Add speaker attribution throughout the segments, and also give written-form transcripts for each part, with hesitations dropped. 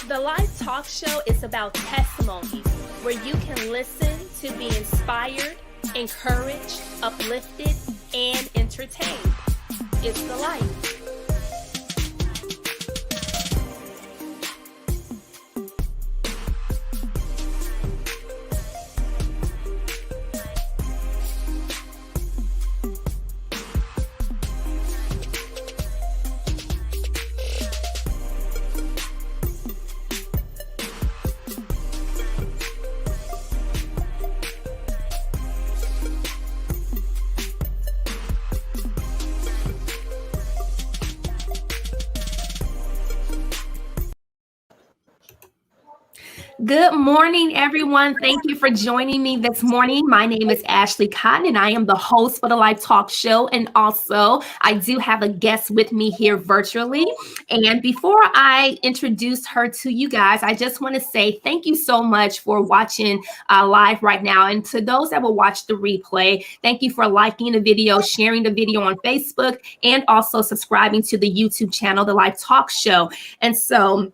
Speaker 1: The Life Talk Show is about testimonies where you can listen to be inspired, encouraged, uplifted, and entertained. It's the life. Good morning, everyone. Thank you for joining me this morning. My name is Ashley Cotton, and I am the host for the Life Talk Show. And also, I do have a guest with me here virtually. And before I introduce her to you guys, I just want to say thank you so much for watching live right now. And to those that will watch the replay, thank you for liking the video, sharing the video on Facebook, and also subscribing to the YouTube channel, the Life Talk Show. And so,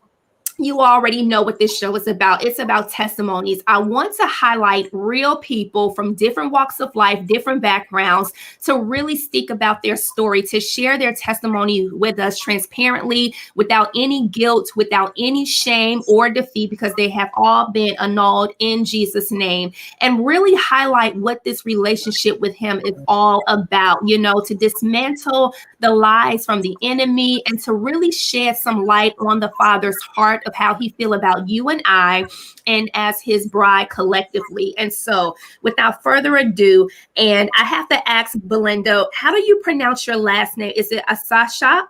Speaker 1: you already know what this show is about. It's about testimonies. I want to highlight real people from different walks of life, different backgrounds, to really speak about their story, to share their testimony with us transparently, without any guilt, without any shame or defeat, because they have all been annulled in Jesus' name, and really highlight what this relationship with him is all about, to dismantle the lies from the enemy and to really shed some light on the Father's heart of how he feels about you and I, and as his bride collectively. And so without further ado, and I have to ask Belinda, how do you pronounce your last name? Is it Asahchop?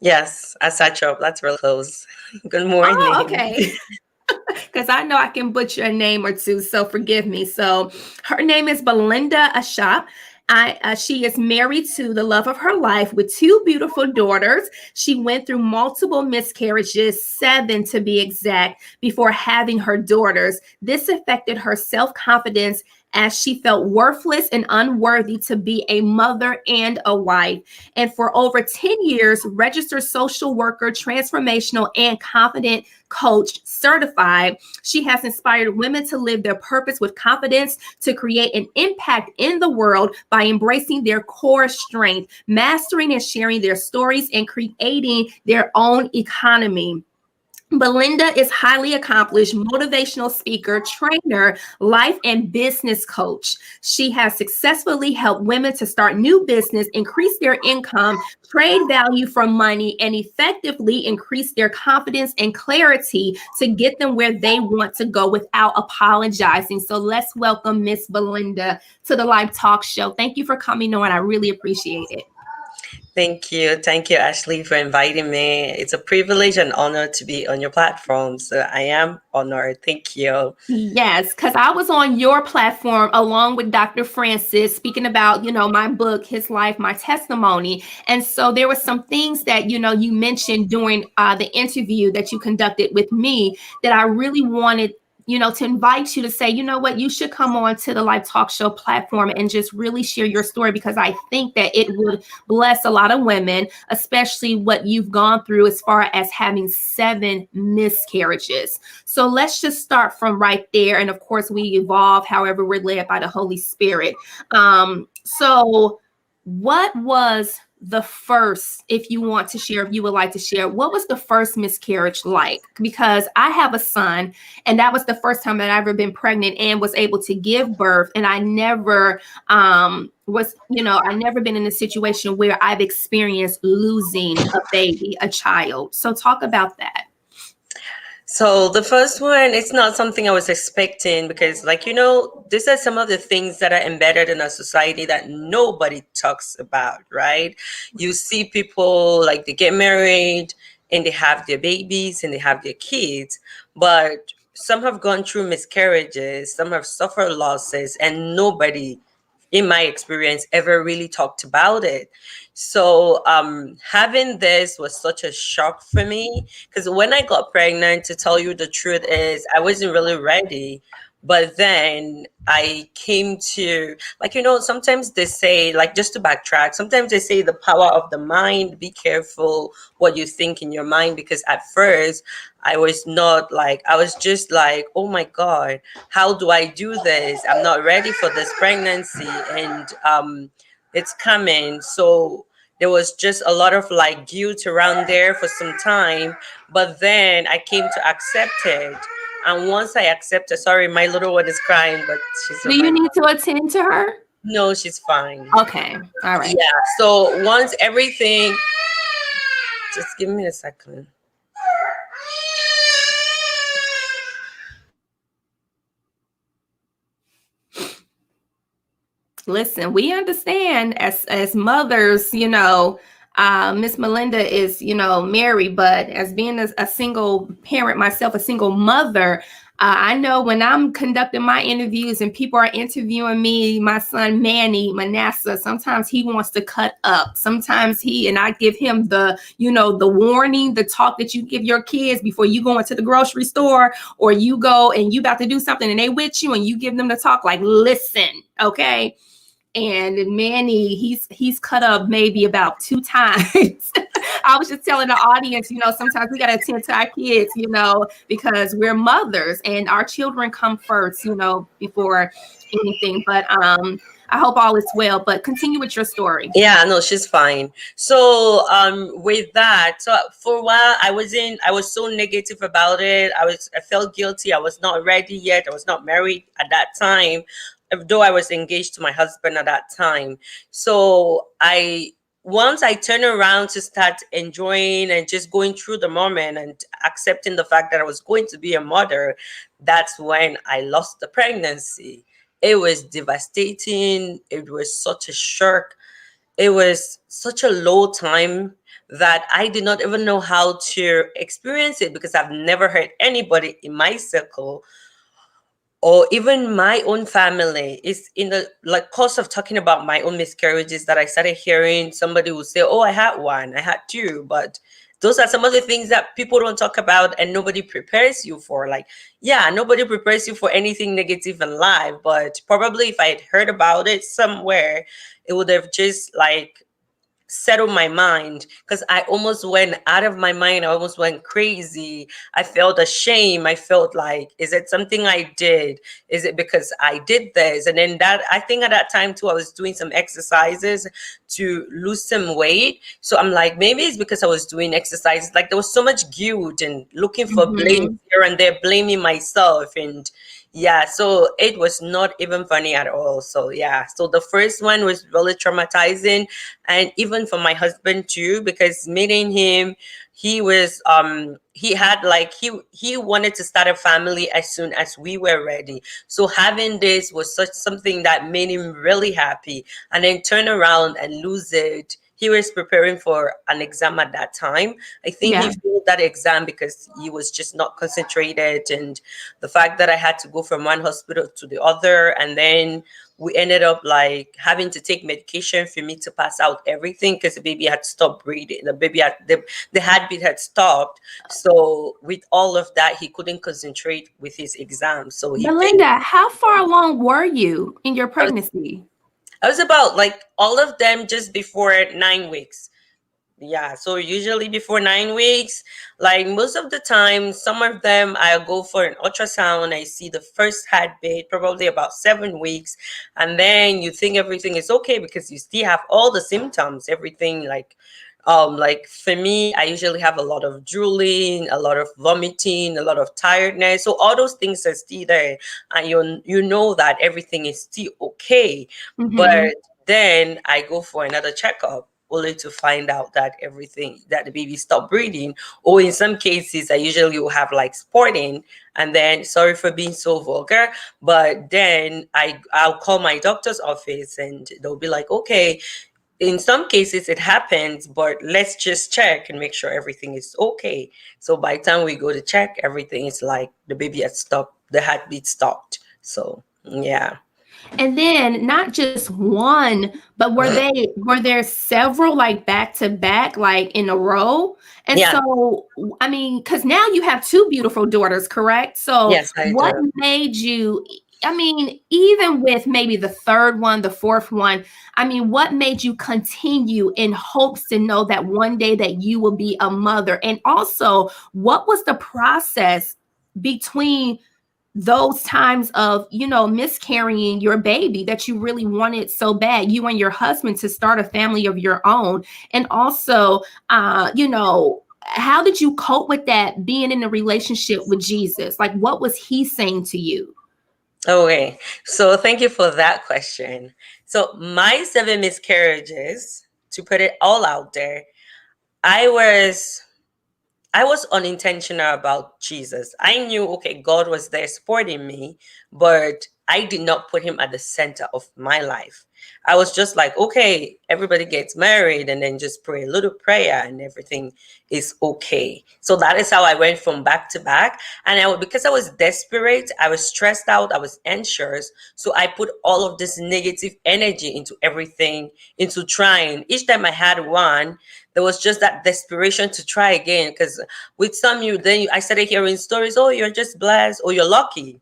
Speaker 2: Yes, Asahchop. That's real close. Good morning.
Speaker 1: Oh, okay. Because I know I can butcher a name or two, so forgive me. So her name is Belinda Asahchop. She is married to the love of her life with two beautiful daughters. She went through multiple miscarriages, 7 to be exact, before having her daughters. This affected her self-confidence as she felt worthless and unworthy to be a mother and a wife. And for over 10 years, registered social worker, transformational, and confident coach certified, she has inspired women to live their purpose with confidence, to create an impact in the world by embracing their core strength, mastering and sharing their stories, and creating their own economy. Belinda is highly accomplished motivational speaker, trainer, life and business coach. She has successfully helped women to start new business, increase their income, trade value for money, and effectively increase their confidence and clarity to get them where they want to go without apologizing. So let's welcome Miss Belinda to the Live Talk Show. Thank you for coming on. I really appreciate it.
Speaker 2: Thank you. Thank you, Ashley, for inviting me. It's a privilege and honor to be on your platform. So I am honored. Thank you.
Speaker 1: Yes, because I was on your platform along with Dr. Francis speaking about, my book, His Life, My Testimony. And so there were some things that, you mentioned during the interview that you conducted with me that I really wanted to invite you to say, what, you should come on to the Live Talk Show platform and just really share your story, because I think that it would bless a lot of women, especially what you've gone through as far as having 7 miscarriages. So let's just start from right there. And of course, we evolve however we're led by the Holy Spirit. So what was the first, if you want to share, if you would like to share, what was the first miscarriage like? Because I have a son, and that was the first time that I've ever been pregnant and was able to give birth. And I never I never been in a situation where I've experienced losing a baby, a child. So talk about that.
Speaker 2: So the first one, it's not something I was expecting, because these are some of the things that are embedded in our society that nobody talks about, right? You see people they get married and they have their babies and they have their kids, but some have gone through miscarriages, some have suffered losses, and nobody, in my experience, ever really talked about it. So having this was such a shock for me, because when I got pregnant, to tell you the truth is, I wasn't really ready. But then I came to, like, sometimes they say, like, just to backtrack, sometimes they say the power of the mind, be careful what you think in your mind. Because at first, I was not like, I was just like, oh my God, how do I do this? I'm not ready for this pregnancy. And it's coming. So there was just a lot of like guilt around there for some time. But then I came to accept it. And once I accepted, sorry, my little one is crying, but she's
Speaker 1: Do
Speaker 2: on my
Speaker 1: you need to
Speaker 2: lap.
Speaker 1: attend to her?
Speaker 2: No, she's fine.
Speaker 1: Okay. All right.
Speaker 2: Yeah. So once everything, just give me a second.
Speaker 1: Listen, we understand as mothers, Miss Melinda is, married, but as being a single parent myself, a single mother, I know when I'm conducting my interviews and people are interviewing me, my son Manny Manasseh, sometimes he wants to cut up. Sometimes and I give him the warning, the talk that you give your kids before you go into the grocery store, or you go and you about to do something and they with you and you give them the talk like, listen, okay? And Manny, he's cut up maybe about 2 times. I was just telling the audience, sometimes we got to attend to our kids, because we're mothers and our children come first, before anything. But I hope all is well. But continue with your story.
Speaker 2: Yeah, no, she's fine. So, with that, so for a while, I was so negative about it. I felt guilty. I was not ready yet. I was not married at that time, though I was engaged to my husband at that time. So, once I turned around to start enjoying and just going through the moment and accepting the fact that I was going to be a mother, that's when I lost the pregnancy. It was devastating. It was such a shock. It was such a low time that I did not even know how to experience it, because I've never heard anybody in my circle or even my own family. Is in the like course of talking about my own miscarriages that I started hearing somebody who say, oh, I had one, I had two. But those are some of the things that people don't talk about and nobody prepares you for. Like, yeah, nobody prepares you for anything negative in life, but probably if I had heard about it somewhere, it would have just like settle my mind, because I almost went out of my mind. I almost went crazy. I felt ashamed. I felt like, is it something I did? Is it because I did this? And then that, I think at that time too, I was doing some exercises to lose some weight. So I'm like, maybe it's because I was doing exercises. Like there was so much guilt and looking for blame
Speaker 1: Mm-hmm.
Speaker 2: here and there, blaming myself. And yeah, so it was not even funny at all. So yeah, so the first one was really traumatizing, and even for my husband too, because meeting him, he had like he wanted to start a family as soon as we were ready. So having this was such something that made him really happy, and then turn around and lose it. He was preparing for an exam at that time. I think he
Speaker 1: Yeah.
Speaker 2: failed that exam because he was just not concentrated, and the fact that I had to go from one hospital to the other, and then we ended up like having to take medication for me to pass out everything, because the baby had stopped breathing. The baby had the heartbeat had stopped. So with all of that, he couldn't concentrate with his exam. So he failed.
Speaker 1: Belinda, how far along were you in your
Speaker 2: I was,
Speaker 1: pregnancy?
Speaker 2: I was about like all of them just before 9 weeks. Yeah, so usually before 9 weeks, like most of the time, some of them I'll go for an ultrasound. I see the first heartbeat, probably about 7 weeks, and then you think everything is okay because you still have all the symptoms, everything like for me, I usually have a lot of drooling, a lot of vomiting, a lot of tiredness. So all those things are still there, and you know that everything is still okay.
Speaker 1: Mm-hmm.
Speaker 2: But then I go for another checkup only to find out that the baby stopped breathing. Or in some cases, I usually will have like spotting, and then sorry for being so vulgar, but then I'll call my doctor's office and they'll be like, okay, in some cases it happens, but let's just check and make sure everything is okay. So by the time we go to check, everything is like the baby had stopped, the heartbeat stopped. So yeah.
Speaker 1: And then not just one, but were there several like back to back, like in a row? And
Speaker 2: Yeah.
Speaker 1: so, I mean, because now you have two beautiful daughters, correct? So,
Speaker 2: Yes, I
Speaker 1: what
Speaker 2: do.
Speaker 1: made you? I mean, even with maybe the third one, the fourth one, I mean, what made you continue in hopes to know that one day that you will be a mother? And also, what was the process between those times of, miscarrying your baby that you really wanted so bad, you and your husband, to start a family of your own? And also, how did you cope with that, being in a relationship with Jesus? Like, what was he saying to you?
Speaker 2: Okay. So thank you for that question. So my 7 miscarriages, to put it all out there, I was I was unintentional about Jesus. I knew, okay, God was there supporting me, but I did not put him at the center of my life. I was just like, okay, everybody gets married and then just pray a little prayer and everything is okay. So that is how I went from back to back. And because I was desperate, I was stressed out, I was anxious. So I put all of this negative energy into everything, into trying. Each time I had one, there was just that desperation to try again. Because with some, I started hearing stories. Oh, you're just blessed, or you're lucky.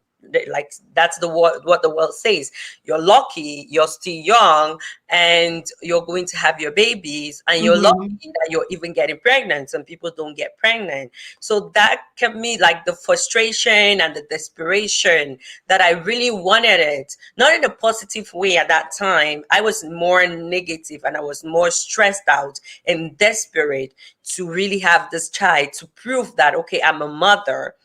Speaker 2: Like that's the what the world says. You're lucky. You're still young, and you're going to have your babies, and you're lucky
Speaker 1: Hmm.
Speaker 2: that you're even getting pregnant. Some people don't get pregnant, so that kept me like the frustration and the desperation that I really wanted it. Not in a positive way at that time. I was more negative, and I was more stressed out and desperate to really have this child, to prove that, okay, I'm a mother.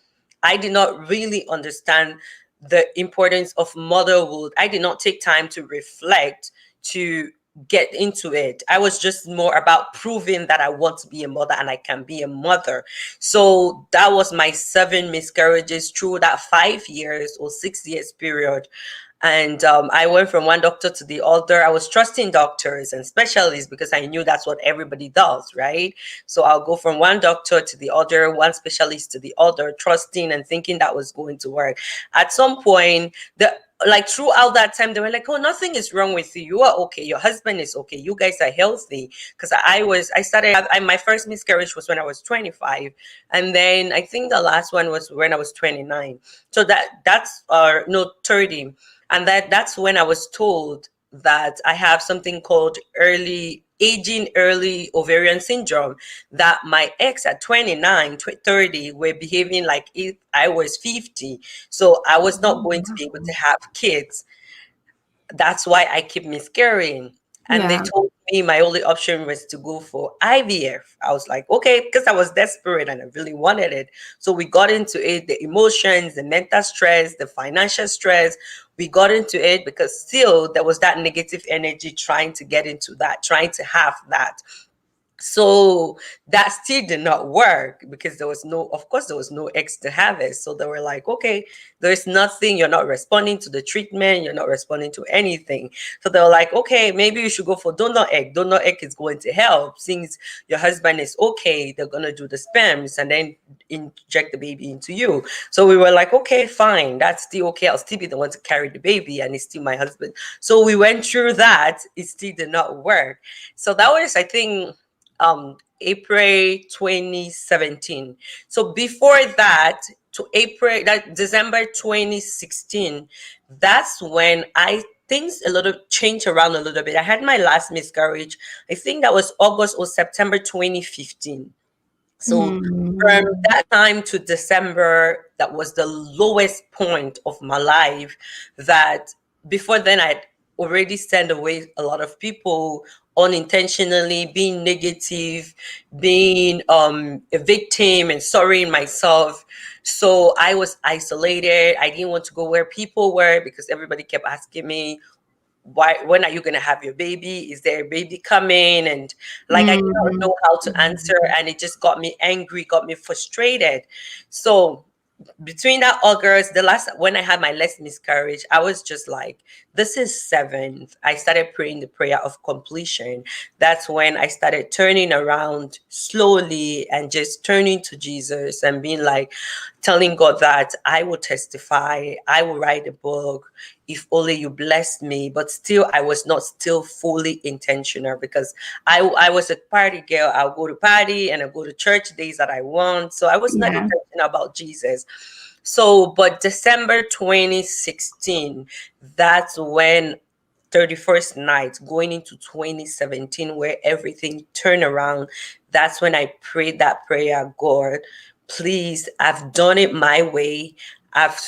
Speaker 2: I did not really understand the importance of motherhood. I did not take time to reflect, to get into it. I was just more about proving that I want to be a mother and I can be a mother. So that was my 7 miscarriages through that 5 years or 6 years period. And I went from one doctor to the other. I was trusting doctors and specialists because I knew that's what everybody does, right? So I'll go from one doctor to the other, one specialist to the other, trusting and thinking that was going to work. At some point, throughout that time, they were like, "Oh, nothing is wrong with you. You are okay. Your husband is okay. You guys are healthy." Because I started. My first miscarriage was when I was 25, and then I think the last one was when I was 29. So that's no 30, and that's when I was told that I have something called early ovarian syndrome, that my ex at 29, 30 were behaving like if I was 50. So I was not going to be able to have kids. That's why I keep miscarrying. And they
Speaker 1: Yeah.
Speaker 2: told me my only option was to go for IVF. I was like, okay, because I was desperate and I really wanted it. So we got into it, the emotions, the mental stress, the financial stress. We got into it because still there was that negative energy trying to get into that, trying to have that. So that still did not work because of course, there was no eggs to harvest. So they were like, okay, there's nothing, you're not responding to the treatment, you're not responding to anything. So they were like, okay, maybe you should go for donor egg. Donor egg is going to help. Since your husband is okay, they're going to do the sperms and then inject the baby into you. So we were like, okay, fine, that's still okay. I'll still be the one to carry the baby and it's still my husband. So we went through that. It still did not work. So that was, I think, April 2017. So before that, to April, that December 2016, that's when I things a little changed around a little bit. I had my last miscarriage. I think that was August or September 2015. So from
Speaker 1: Mm.
Speaker 2: that time to December, that was the lowest point of my life. That before then, I'd already sent away a lot of people unintentionally, being negative, being a victim and sorrying myself. So I was isolated. I didn't want to go where people were because everybody kept asking me, why, when are you going to have your baby, is there a baby coming? And like I did not
Speaker 1: Mm.
Speaker 2: know how to answer, and it just got me angry, got me frustrated. So between that August, the last when I had my last miscarriage, I was just like, this is seventh. I started praying the prayer of completion. That's when I started turning around slowly and just turning to Jesus and being like, telling God that I will testify, I will write a book. if only you blessed me. But still, I was not still fully intentional because I was a party girl. I'll go to party and I go to church days that I want. So I was not
Speaker 1: Yeah.
Speaker 2: intentional about Jesus. So, but December 2016, that's when 31st night going into 2017, where everything turned around. That's when I prayed that prayer, God, please, I've done it my way. I've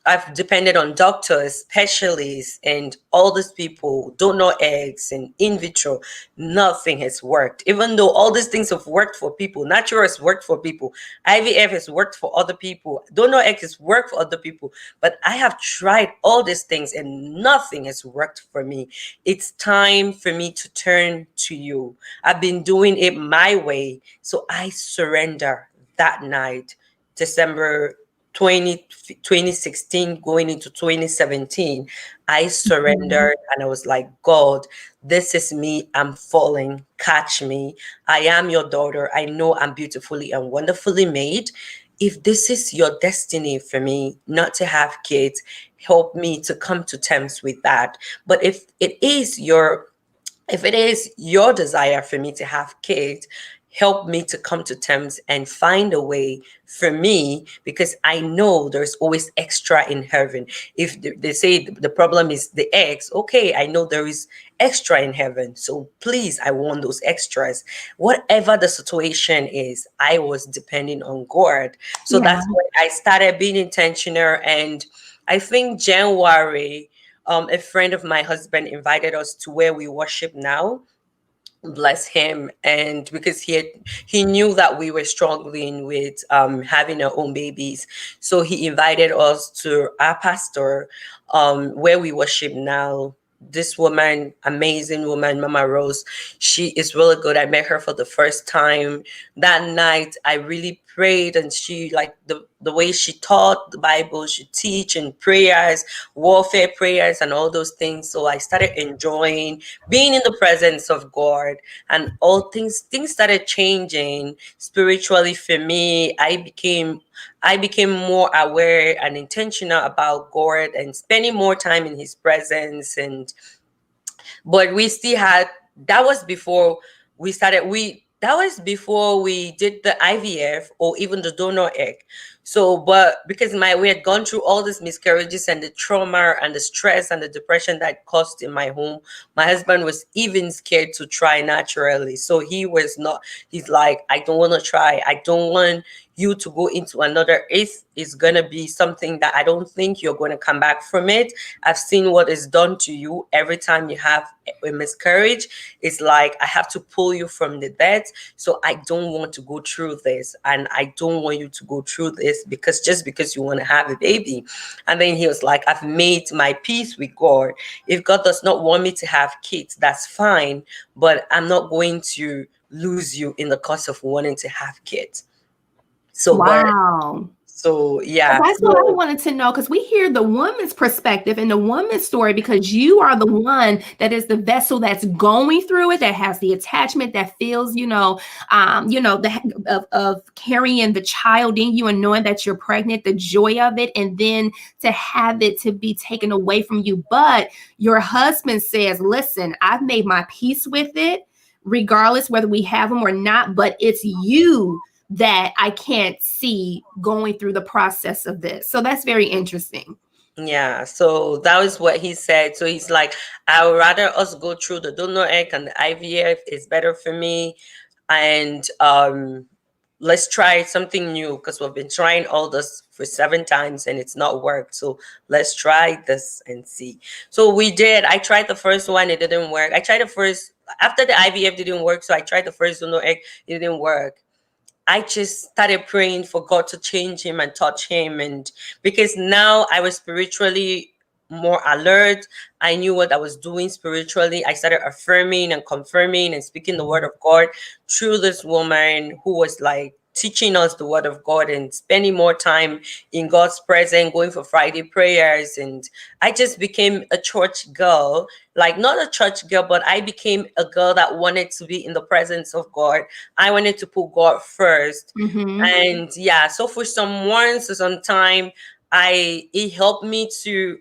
Speaker 2: I've depended on doctors, specialists, and all these people, donor eggs and in vitro. Nothing has worked. Even though all these things have worked for people, natural has worked for people, IVF has worked for other people, donor eggs has worked for other people. But I have tried all these things and nothing has worked for me. It's time for me to turn to you. I've been doing it my way. So I surrender that night, December 2016, going into 2017. I
Speaker 1: Mhm.
Speaker 2: surrendered and I was like, God, this is me. I'm falling. Catch me. I am your daughter. I know I'm beautifully and wonderfully made. If this is your destiny for me not to have kids, help me to come to terms with that. But if it is your desire for me to have kids, help me to come to terms and find a way for me, because I know there's always extra in heaven. If they say the problem is the eggs, okay, I know there is extra in heaven. So please, I want those extras. Whatever the situation is, I was depending on God. So
Speaker 1: Yeah.
Speaker 2: that's when I started being intentional. And I think January, a friend of my husband invited us to where we worship now, bless him. And because he knew that we were struggling with having our own babies, so he invited us to our pastor, where we worship now. This woman, amazing woman, Mama Rose, she is really good. I met her for the first time that night. I really prayed, and she, like, the way she taught the Bible, she teach and prayers, warfare prayers and all those things. So I started enjoying being in the presence of God, and all things started changing spiritually for me. I became more aware and intentional about God and spending more time in his presence. And but we still had, that was before we started we that was before we did the IVF or even the donor egg. So, but because we had gone through all these miscarriages and the trauma and the stress and the depression that caused in my home, my husband was even scared to try naturally. So he was not, he's like, I don't want to try. I don't want you to go into another. It's gonna be something that I don't think you're going to come back from it. I've seen what is done to you every time you have a miscarriage. It's like I have to pull you from the bed. So I don't want to go through this, and I don't want you to go through this because just because you want to have a baby. And then he was like, I've made my peace with God. If God does not want me to have kids, that's fine, but I'm not going to lose you in the course of wanting to have kids. So, but
Speaker 1: Wow.
Speaker 2: so yeah,
Speaker 1: That's what I
Speaker 2: so
Speaker 1: wanted to know, because we hear the woman's perspective and the woman's story, because you are the one that is the vessel that's going through it, that has the attachment, that feels, of carrying the child in you and knowing that you're pregnant, the joy of it, and then to have it to be taken away from you. But your husband says, listen, I've made my peace with it, regardless whether we have them or not, but it's you that I can't see going through the process of this. So that's very interesting.
Speaker 2: yeah, so that was what he said. So he's like, I would rather us go through the donor egg and the IVF is better for me. And let's try something new because we've been trying all this for 7 times and it's not worked. So let's try this and see. So we did. I tried the first one, it didn't work. I tried the first after the IVF didn't work, so I tried the first donor egg, it didn't work. I just started praying for God to change him and touch him. And because now I was spiritually more alert, I knew what I was doing spiritually. I started affirming and confirming and speaking the word of God through this woman who was like teaching us the word of God and spending more time in God's presence, going for Friday prayers. And I just became a church girl, like not a church girl, but I became a girl that wanted to be in the presence of God. I wanted to put God first.
Speaker 1: Mm-hmm.
Speaker 2: And yeah, so for some months or some time, it helped me to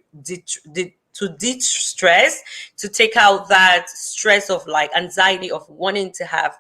Speaker 2: to de-stress, to take out that stress of like anxiety of wanting to have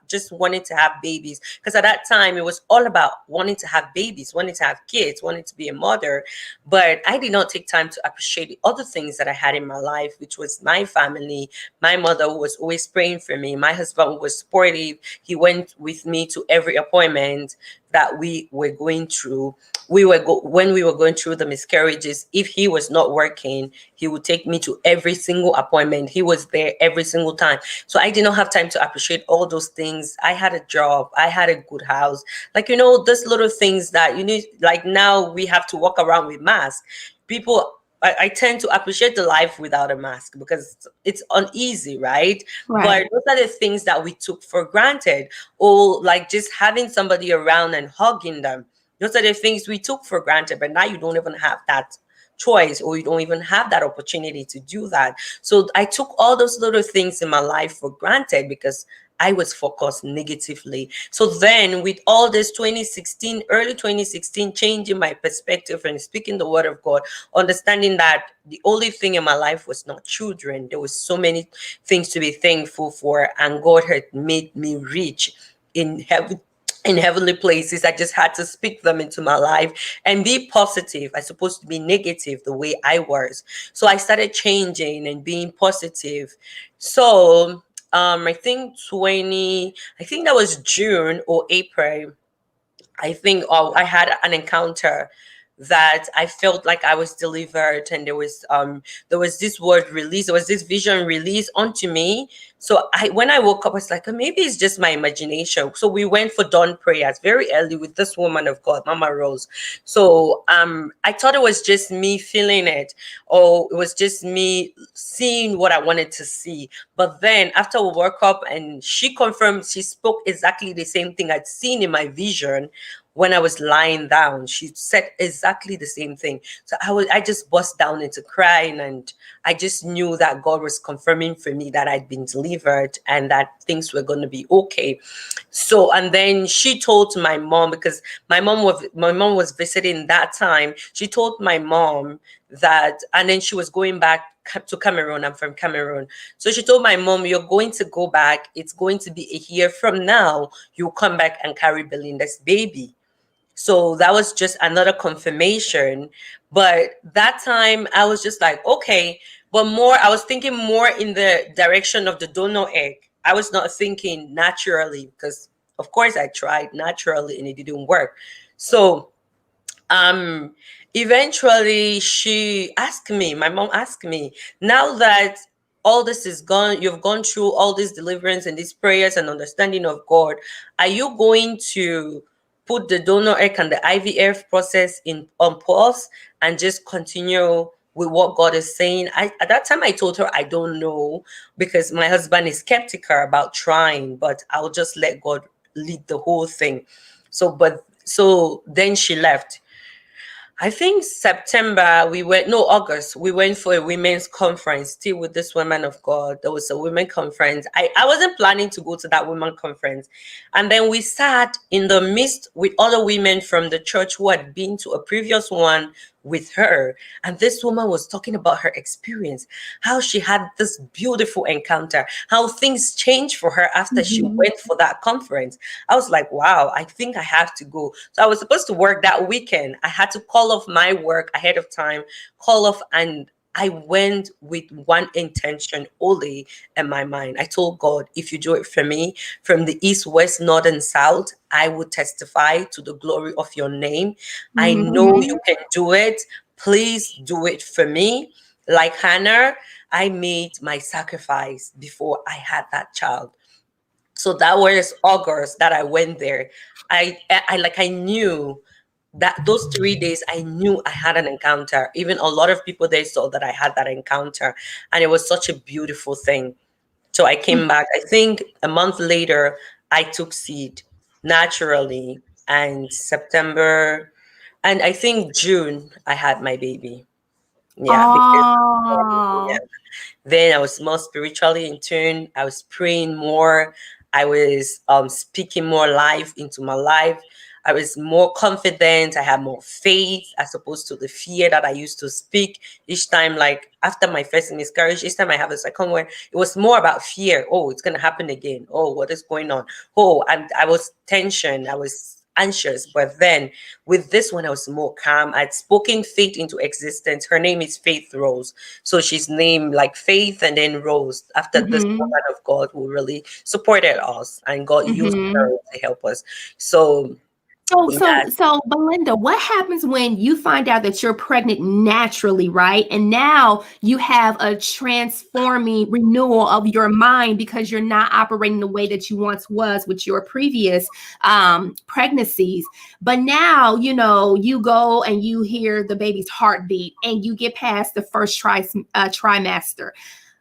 Speaker 2: babies. Because at that time it was all about wanting to have babies, wanting to have kids, wanting to be a mother. But I did not take time to appreciate the other things that I had in my life, which was my family. My mother was always praying for me. My husband was supportive. He went with me to every appointment that we were going through. When we were going through the miscarriages, if he was not working, he would take me to every single appointment. He was there every single time. So I did not have time to appreciate all those things. I had a job, I had a good house. Like, those little things that like now we have to walk around with masks. People, I tend to appreciate the life without a mask because it's uneasy, right?
Speaker 1: Right.
Speaker 2: But those are the things that we took for granted, or like just having somebody around and hugging them. Those are the things we took for granted, but now you don't even have that choice, or you don't even have that opportunity to do that. So I took all those little things in my life for granted because I was focused negatively. So then with all this 2016, early 2016, changing my perspective and speaking the word of God, understanding that the only thing in my life was not children. There was so many things to be thankful for, and God had made me rich in heaven, in heavenly places. I just had to speak them into my life and be positive. I supposed to be negative the way I was. So I started changing and being positive. So I think that was June or April. I think I had an encounter that I felt like I was delivered, and there was this word release, there was this vision released onto me. So when I woke up, I was like, "Oh, maybe it's just my imagination." So we went for dawn prayers very early with this woman of God, Mama Rose. So I thought it was just me feeling it, or it was just me seeing what I wanted to see. But then after we woke up and she confirmed, she spoke exactly the same thing I'd seen in my vision when I was lying down. She said exactly the same thing. So I just bust down into crying, and I just knew that God was confirming for me that I'd been delivered and that things were going to be okay. So, and then she told my mom, because my mom was visiting that time. She told my mom that, and then she was going back to Cameroon. I'm from Cameroon. So she told my mom, "You're going to go back. It's going to be a year from now. You come back and carry Belinda's baby." So that was just another confirmation. But that time I was just like, okay, but I was thinking more in the direction of the donor egg. I was not thinking naturally, because of course I tried naturally and it didn't work. So um eventually my mom asked me, "Now that all this is gone, you've gone through all this deliverance and these prayers and understanding of God, are you going to put the donor egg and the IVF process in on pause and just continue with what God is saying?" At that time I told her I don't know, because my husband is skeptical about trying, but I'll just let God lead the whole thing. So then she left. I think September we went, no, August, we went for a women's conference, still with this woman of God. There was a women conference. I wasn't planning to go to that women conference. And then we sat in the midst with other women from the church who had been to a previous one with her. And this woman was talking about her experience, how she had this beautiful encounter, how things changed for her after she
Speaker 1: Mhm.
Speaker 2: went for that conference. I was like, wow, I think I have to go. So I was supposed to work that weekend. I had to call off my work ahead of time, call off, and I went with one intention only in my mind. I told God, if you do it for me from the east, west, north, and south, I will testify to the glory of your name. I know
Speaker 1: Mhm.
Speaker 2: you can do it. Please do it for me. Like Hannah, I made my sacrifice before I had that child. So that was August that I went there. I knew that those 3 days I knew I had an encounter. Even a lot of people, they saw that I had that encounter, and it was such a beautiful thing. So I came back. I think a month later I took seed naturally, and September, and I think June I had my baby. Yeah, because
Speaker 1: Oh.
Speaker 2: yeah, then I was more spiritually in tune. I was praying more. I was speaking more life into my life. I was more confident. I had more faith as opposed to the fear that I used to speak each time. Like after my first miscarriage, each time I have a second one, it was more about fear. Oh, it's gonna happen again. Oh, what is going on? Oh, I was tension. I was anxious. But then with this one, I was more calm. I'd spoken faith into existence. Her name is Faith Rose. So she's named like Faith and then Rose after this
Speaker 1: Mm-hmm.
Speaker 2: woman of God who really supported us and God used
Speaker 1: Mm-hmm.
Speaker 2: her to help us. So
Speaker 1: So,
Speaker 2: yeah.
Speaker 1: Belinda, what happens when you find out that you're pregnant naturally, right? And now you have a transforming renewal of your mind because you're not operating the way that you once was with your previous pregnancies. But now, you go and you hear the baby's heartbeat and you get past the first trimester.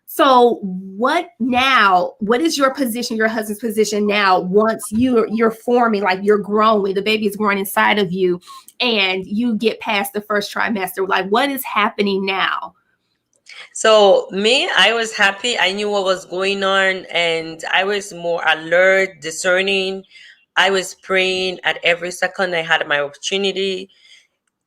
Speaker 1: So what now? What is your position, your husband's position now once you're forming, like you're growing, the baby is growing inside of you and you get past the first trimester? Like what is happening now?
Speaker 2: So me, I was happy. I knew what was going on and I was more alert, discerning. I was praying at every second I had my opportunity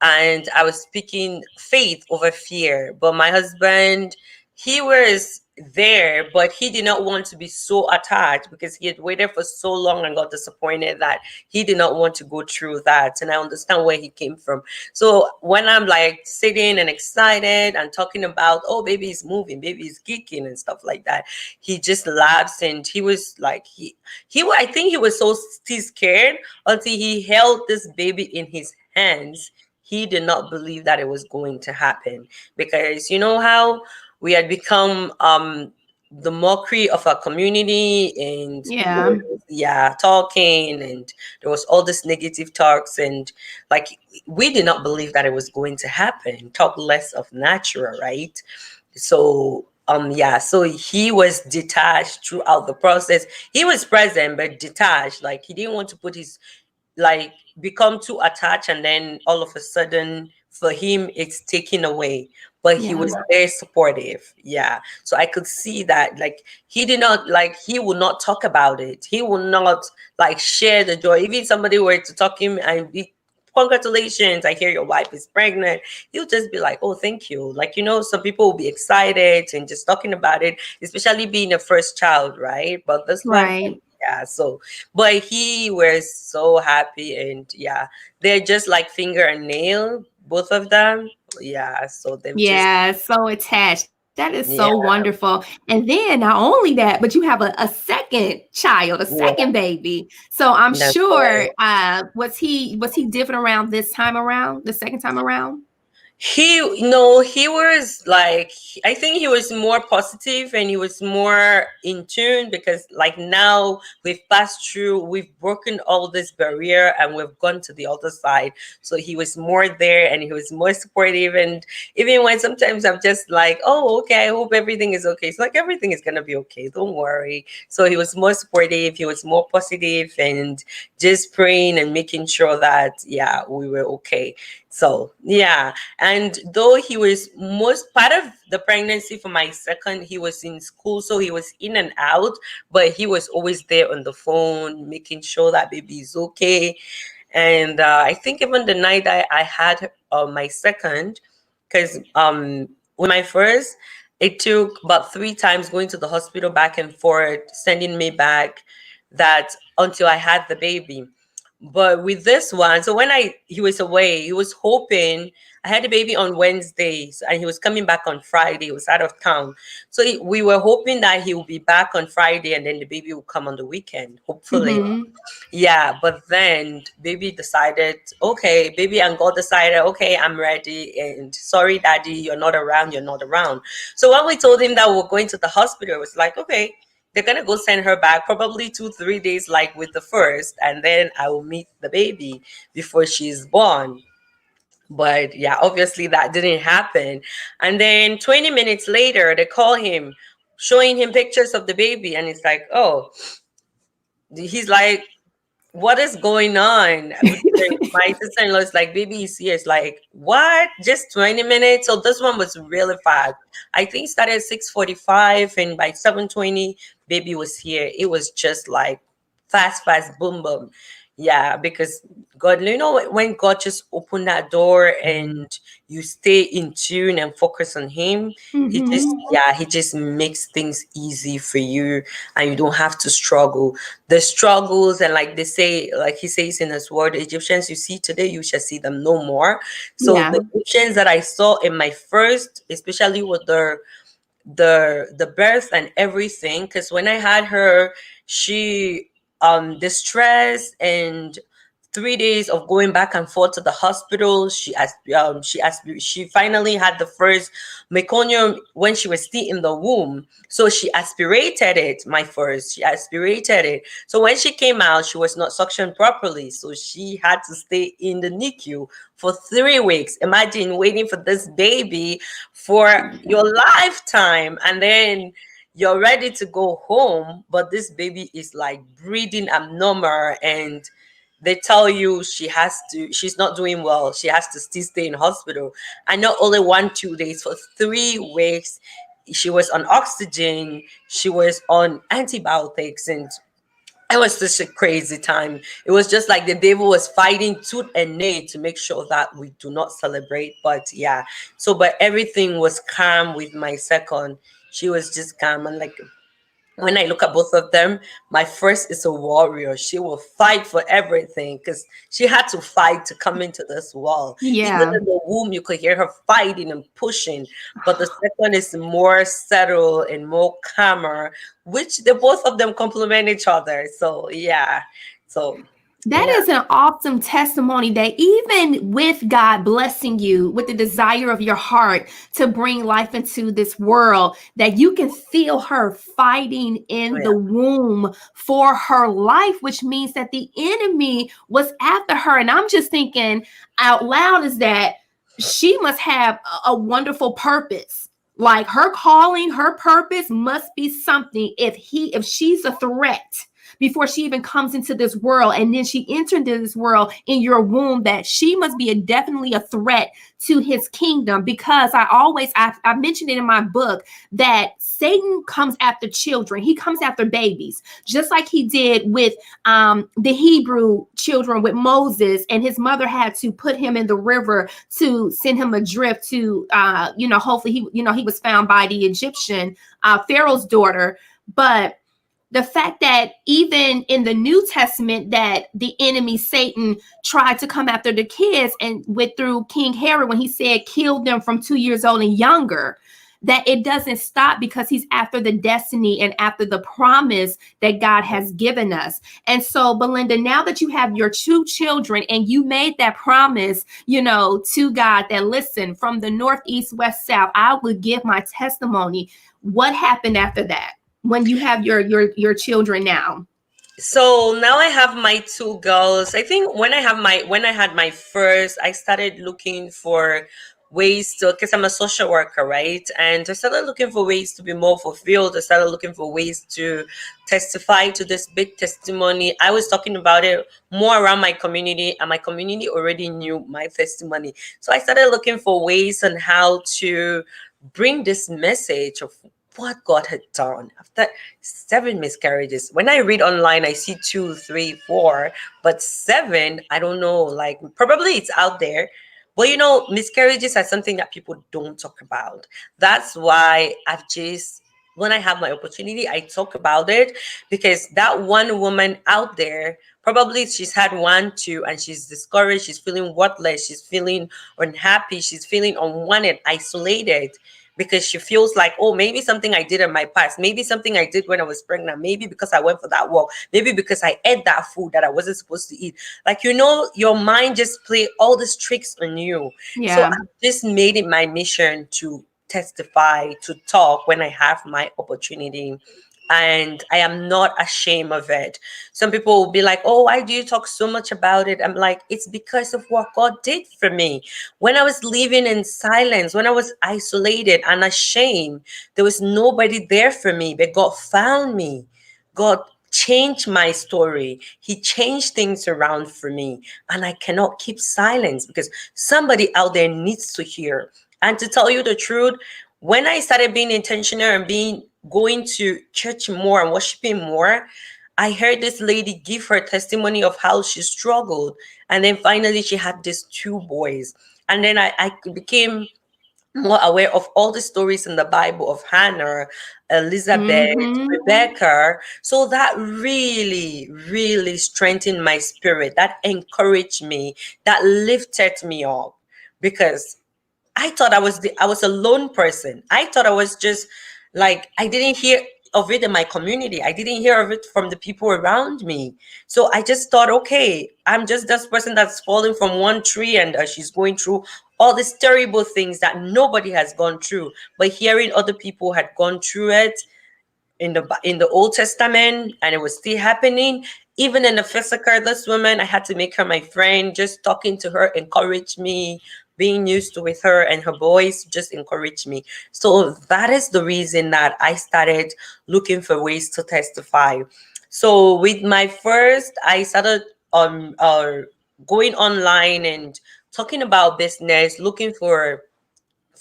Speaker 2: and I was speaking faith over fear. But my husband, he was there, but he did not want to be so attached because he had waited for so long and got disappointed that he did not want to go through that. And I understand where he came from. So when I'm like sitting and excited and talking about, oh, baby is moving, baby is geeking and stuff like that, he just laughs and he was like, I think he was so still scared until he held this baby in his hands. He did not believe that it was going to happen because you know how we had become the mockery of our community and people
Speaker 1: Yeah.
Speaker 2: were, yeah, talking and there was all this negative talks and like we did not believe that it was going to happen, talk less of natural, right? So yeah, so he was detached throughout the process. He was present but detached, like he didn't want to put his like become too attached and then all of a sudden for him it's taken away, but he was
Speaker 1: Yeah.
Speaker 2: very supportive. Yeah, so I could see that like he did not like he will not talk about it, he will not like share the joy. Even somebody were to talk him and be congratulations, I hear your wife is pregnant, he'll just be like, oh, thank you. Like, you know, some people will be excited and just talking about it, especially being a first child, right? But this one,
Speaker 1: Right.
Speaker 2: yeah, so but he was so happy and yeah, they're just like finger and nail, both of them. Yeah, so they've just
Speaker 1: Yeah, so attached. That is so
Speaker 2: yeah,
Speaker 1: wonderful. And then not only that, but you have a second child, a second
Speaker 2: yeah,
Speaker 1: baby. So I'm
Speaker 2: that's
Speaker 1: sure
Speaker 2: right.
Speaker 1: was he different around this time around, the second time around?
Speaker 2: He no, he was like I think he was more positive and he was more in tune because like now we've passed through, we've broken all this barrier and we've gone to the other side. So he was more there and he was more supportive and even when sometimes I'm just like, oh, okay, I hope everything is okay. It's like everything is gonna be okay. Don't worry. So he was more supportive, he was more positive and just praying and making sure that yeah, we were okay. So yeah, and though he was most part of the pregnancy for my second, he was in school, so he was in and out, but he was always there on the phone, making sure that baby is okay. And I think even the night I had my second, because with my first, it took about 3 times going to the hospital back and forth, sending me back, that until I had the baby. But with this one, so when I he was away, he was hoping I had the baby on Wednesdays and he was coming back on Friday. He was out of town. So we were hoping that he would be back on Friday and then the baby will come on the weekend, hopefully.
Speaker 1: Mm-hmm.
Speaker 2: Yeah, but then baby decided, okay, baby and God decided, okay, I'm ready. And sorry, daddy, you're not around, you're not around. So when we told him that we're going to the hospital, it was like, okay, they're gonna go send her back probably 2 3 days like with the first, and then I will meet the baby before she's born. But yeah, obviously that didn't happen. And then 20 minutes later, they call him, showing him pictures of the baby, and it's like, oh, he's like, what is going on? My sister-in-law is like, baby is here. It's like, what? Just 20 minutes? So this one was really fast. I think it started at 6:45 and by 7:20, baby was here. It was just like fast, fast, boom, boom. Yeah, because God, when God just open that door and you stay in tune and focus on Him,
Speaker 1: Hmm.
Speaker 2: He just makes things easy for you, and you don't have to struggle. The struggles, and like they say, like He says in His word, the Egyptians you see today, you shall see them no more. So
Speaker 1: Yeah.
Speaker 2: the Egyptians that I saw in my first, especially with the birth and everything, because when I had her, she the stress and 3 days of going back and forth to the hospital. She finally had the first meconium when she was still in the womb. So she aspirated it, my first. She aspirated it. So when she came out, she was not suctioned properly. So she had to stay in the NICU for 3 weeks. Imagine waiting for this baby for your lifetime, and then you're ready to go home, but this baby is like breathing abnormal, and they tell you she's not doing well, she has to still stay in hospital. And not only 1 2 days, for 3 weeks she was on oxygen, she was on antibiotics, and it was such a crazy time. It was just like the devil was fighting tooth and nail to make sure that we do not celebrate. But yeah, so but everything was calm with my second. She was just calm, and like when I look at both of them, my first is a warrior. She will fight for everything because she had to fight to come into this world. Even
Speaker 1: Yeah.
Speaker 2: in the womb, you could hear her fighting and pushing. But the second is more settled and more calmer, which the both of them complement each other. So yeah. So
Speaker 1: That
Speaker 2: yeah.
Speaker 1: is an awesome testimony that even with God blessing you with the desire of your heart to bring life into this world, that you can feel her fighting
Speaker 2: Oh
Speaker 1: in the
Speaker 2: yeah.
Speaker 1: womb for her life, which means that the enemy was after her. And I'm just thinking out loud is that she must have a wonderful purpose. Like her calling, her purpose must be something if she's a threat before she even comes into this world, and then she entered into this world in your womb, that she must be definitely a threat to his kingdom. Because I mentioned it in my book that Satan comes after children, he comes after babies, just like he did with the Hebrew children with Moses, and his mother had to put him in the river to send him adrift to hopefully he was found by the Egyptian Pharaoh's daughter. But the fact that even in the New Testament that the enemy Satan tried to come after the kids, and with through King Herod when he said kill them from 2 years old and younger, that it doesn't stop because he's after the destiny and after the promise that God has given us. And so, Belinda, now that you have your two children and you made that promise, to God that listen, from the north, east, west, south, I would give my testimony. What happened after that? When you have your children now?
Speaker 2: So now I have my two girls. I think when I had my first, I started looking for ways to, because I'm a social worker, right? And I started looking for ways to be more fulfilled. I started looking for ways to testify to this big testimony. I was talking about it more around my community, and my community already knew my testimony. So I started looking for ways on how to bring this message of what God had done after 7 miscarriages. When I read online, I see 2 3 4, but seven, I don't know, like probably it's out there. But miscarriages are something that people don't talk about. That's why I've just, when I have my opportunity, I talk about it, because that one woman out there, probably she's had 1 2 and she's discouraged, she's feeling worthless, she's feeling unhappy, she's feeling unwanted, isolated, because she feels like, oh, maybe something I did in my past, maybe something I did when I was pregnant, maybe because I went for that walk, maybe because I ate that food that I wasn't supposed to eat. Like, your mind just play all these tricks on you. So
Speaker 1: Yeah.
Speaker 2: I just made it my mission to testify, to talk when I have my opportunity. And I am not ashamed of it. Some people will be like, oh, why do you talk so much about it? I'm like, it's because of what God did for me. When I was living in silence, when I was isolated and ashamed, there was nobody there for me, but God found me. God changed my story. He changed things around for me. And I cannot keep silence, because somebody out there needs to hear. And to tell you the truth, when I started being intentional and being going to church more and worshiping more, I heard this lady give her testimony of how she struggled. And then finally, she had these two boys. And then I became more aware of all the stories in the Bible of Hannah, Elizabeth,
Speaker 1: Mm-hmm.
Speaker 2: Rebecca. So that really, really strengthened my spirit. That encouraged me. That lifted me up because I thought I was a lone person. I thought I was just like I didn't hear of it in my community. I didn't hear of it from the people around me. So I just thought, okay, I'm just this person that's falling from one tree and she's going through all these terrible things that nobody has gone through. But hearing other people had gone through it, in the Old Testament, and it was still happening. Even in the physical, this woman, I had to make her my friend. Just talking to her encouraged me. Being used to with her and her boys just encouraged me. So that is the reason that I started looking for ways to testify. So with my first, I started going online and talking about business, looking for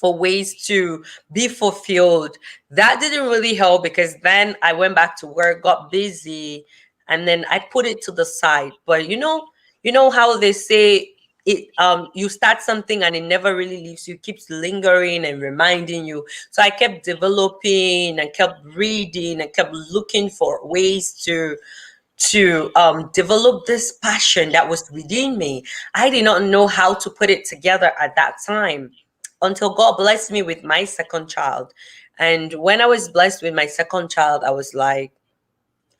Speaker 2: ways to be fulfilled. That didn't really help because then I went back to work, got busy, and then I put it to the side. But you know how they say it you start something and it never really leaves you, keeps lingering and reminding you. So I kept developing and kept reading and kept looking for ways to develop this passion that was within me. I did not know how to put it together at that time until God blessed me with my second child. And when I was blessed with my second child, I was like,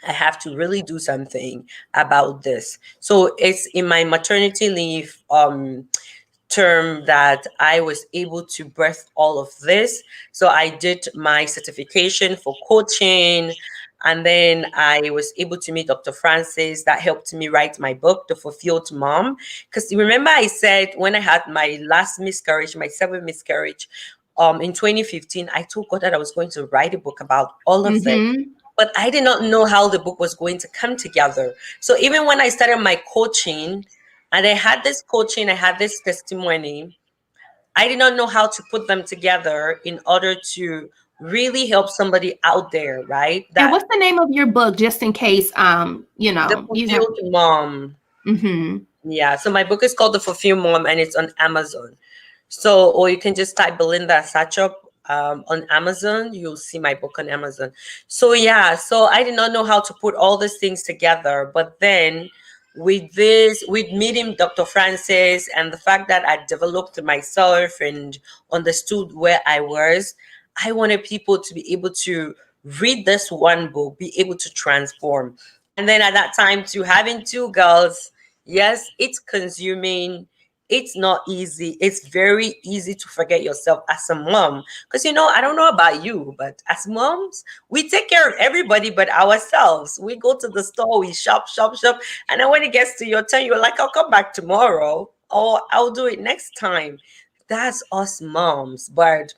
Speaker 2: I have to really do something about this. So it's in my maternity leave term that I was able to birth all of this. So I did my certification for coaching. And then I was able to meet Dr. Francis. That helped me write my book, The Fulfilled Mom. Because remember, I said when I had my last miscarriage, my seventh miscarriage, in 2015, I told God that I was going to write a book about all of this.
Speaker 1: Mm-hmm.
Speaker 2: But I did not know how the book was going to come together. So even when I started my coaching, and I had this coaching, I had this testimony, I did not know how to put them together in order to really help somebody out there, right?
Speaker 1: And
Speaker 2: That
Speaker 1: what's the name of your book, just in case
Speaker 2: the
Speaker 1: you have.
Speaker 2: fulfilled mom.
Speaker 1: Mm-hmm.
Speaker 2: Yeah. So my book is called The Fulfilled Mom and it's on Amazon. So, or you can just type Belinda Asahchop on Amazon. You'll see my book on Amazon. So, yeah, so I did not know how to put all these things together. But then with meeting Dr. Francis and the fact that I developed myself and understood where I was, I wanted people to be able to read this one book, be able to transform. And then at that time, too, having two girls, yes, it's consuming, it's not easy. It's very easy to forget yourself as a mom. Because, I don't know about you, but as moms, we take care of everybody but ourselves. We go to the store, we shop, shop, shop. And then when it gets to your turn, you're like, I'll come back tomorrow or I'll do it next time. That's us moms. But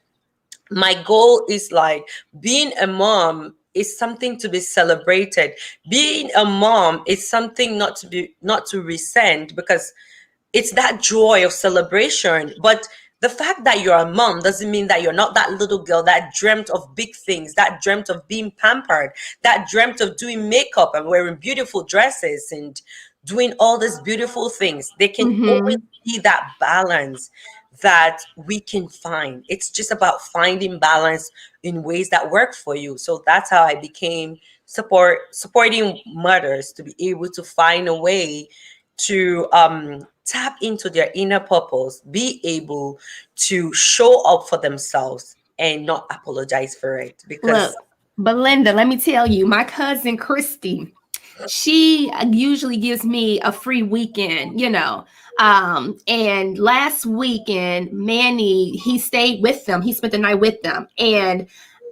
Speaker 2: my goal is like being a mom is something to be celebrated. Being a mom is something not to resent because it's that joy of celebration. But the fact that you're a mom doesn't mean that you're not that little girl that dreamt of big things, that dreamt of being pampered, that dreamt of doing makeup and wearing beautiful dresses and doing all these beautiful things. They can always
Speaker 1: Mm-hmm.
Speaker 2: be that balance that we can find. It's just about finding balance in ways that work for you. So that's how I became supporting mothers to be able to find a way to tap into their inner purpose, be able to show up for themselves and not apologize for it.
Speaker 1: Look,
Speaker 2: Because
Speaker 1: Belinda, let me tell you, my cousin Christy, she usually gives me a free weekend, and last weekend Manny, he stayed with them, he spent the night with them, and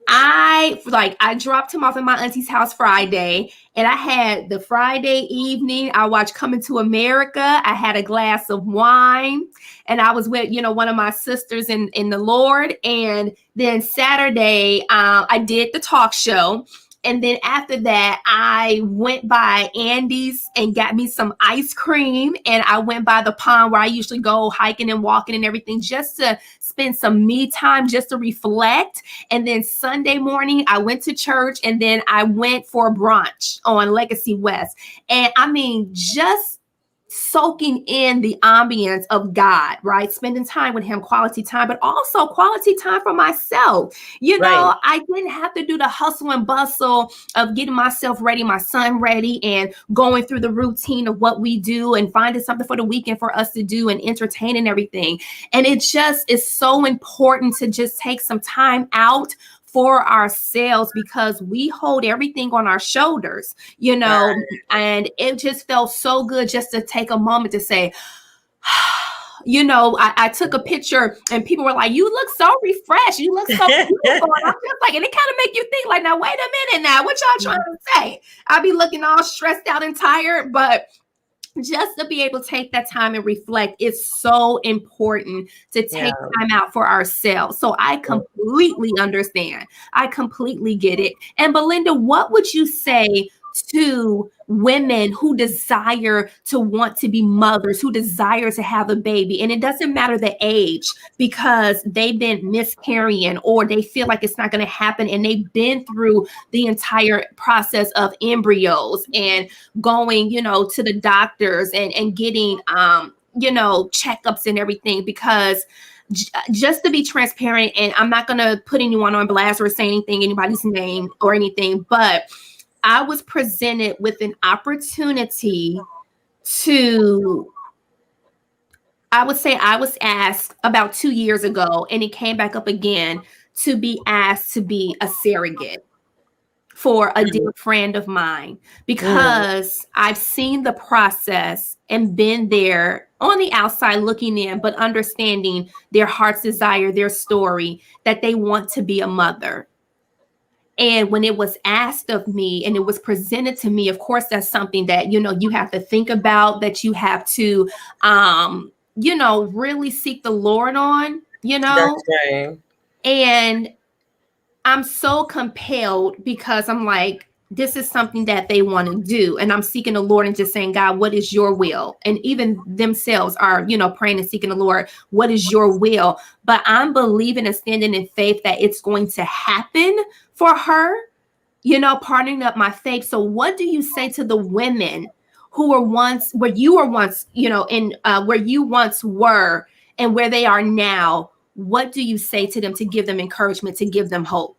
Speaker 1: I dropped him off at my auntie's house Friday, and I had the Friday evening. I watched Coming to America. I had a glass of wine, and I was with one of my sisters in the Lord. And then Saturday, I did the talk show. And then after that, I went by Andy's and got me some ice cream. And I went by the pond where I usually go hiking and walking and everything, just to spend some me time, just to reflect. And then Sunday morning, I went to church, and then I went for brunch on Legacy West. And I mean, just soaking in the ambience of God, right? Spending time with Him, quality time, but also quality time for myself. You
Speaker 2: Right.
Speaker 1: know, I didn't have to do the hustle and bustle of getting myself ready, my son ready, and going through the routine of what we do and finding something for the weekend for us to do and entertain and everything. And it just is so important to just take some time out for ourselves, because we hold everything on our shoulders, you know. And it just felt so good just to take a moment to say, you know, I took a picture and people were like, "You look so refreshed. You look so beautiful." And I'm just like, and it kind of make you think like, now, wait a minute now, what y'all trying to say? I be looking all stressed out and tired, but just to be able to take that time and reflect is so important, to
Speaker 2: Yeah.
Speaker 1: take time out for ourselves. So I completely understand. I completely get it. And Belinda, what would you say to women who desire to want to be mothers, who desire to have a baby? And it doesn't matter the age, because they've been miscarrying or they feel like it's not going to happen, and they've been through the entire process of embryos and going, you know, to the doctors and getting, you know, checkups and everything. Because just to be transparent, and I'm not going to put anyone on blast or say anything, anybody's name or anything, but I was presented with an opportunity to, I would say I was asked about 2 years ago, and it came back up again, to be asked to be a surrogate for a dear friend of mine,
Speaker 2: Mm.
Speaker 1: because I've seen the process and been there on the outside looking in, but understanding their heart's desire, their story, that they want to be a mother. And when it was asked of me and it was presented to me, of course, that's something that, you know, you have to think about, that you have to, you know, really seek the Lord on, you
Speaker 2: That's
Speaker 1: know.
Speaker 2: right.
Speaker 1: And I'm so compelled, because I'm like, this is something that they want to do. And I'm seeking the Lord and just saying, God, what is your will? And even themselves are, you know, praying and seeking the Lord, what is your will? But I'm believing and standing in faith that it's going to happen for her, you know, partnering up my faith. So what do you say to the women who were once, where you were once, you know, in where you once were and where they are now? What do you say to them to give them encouragement, to give them hope?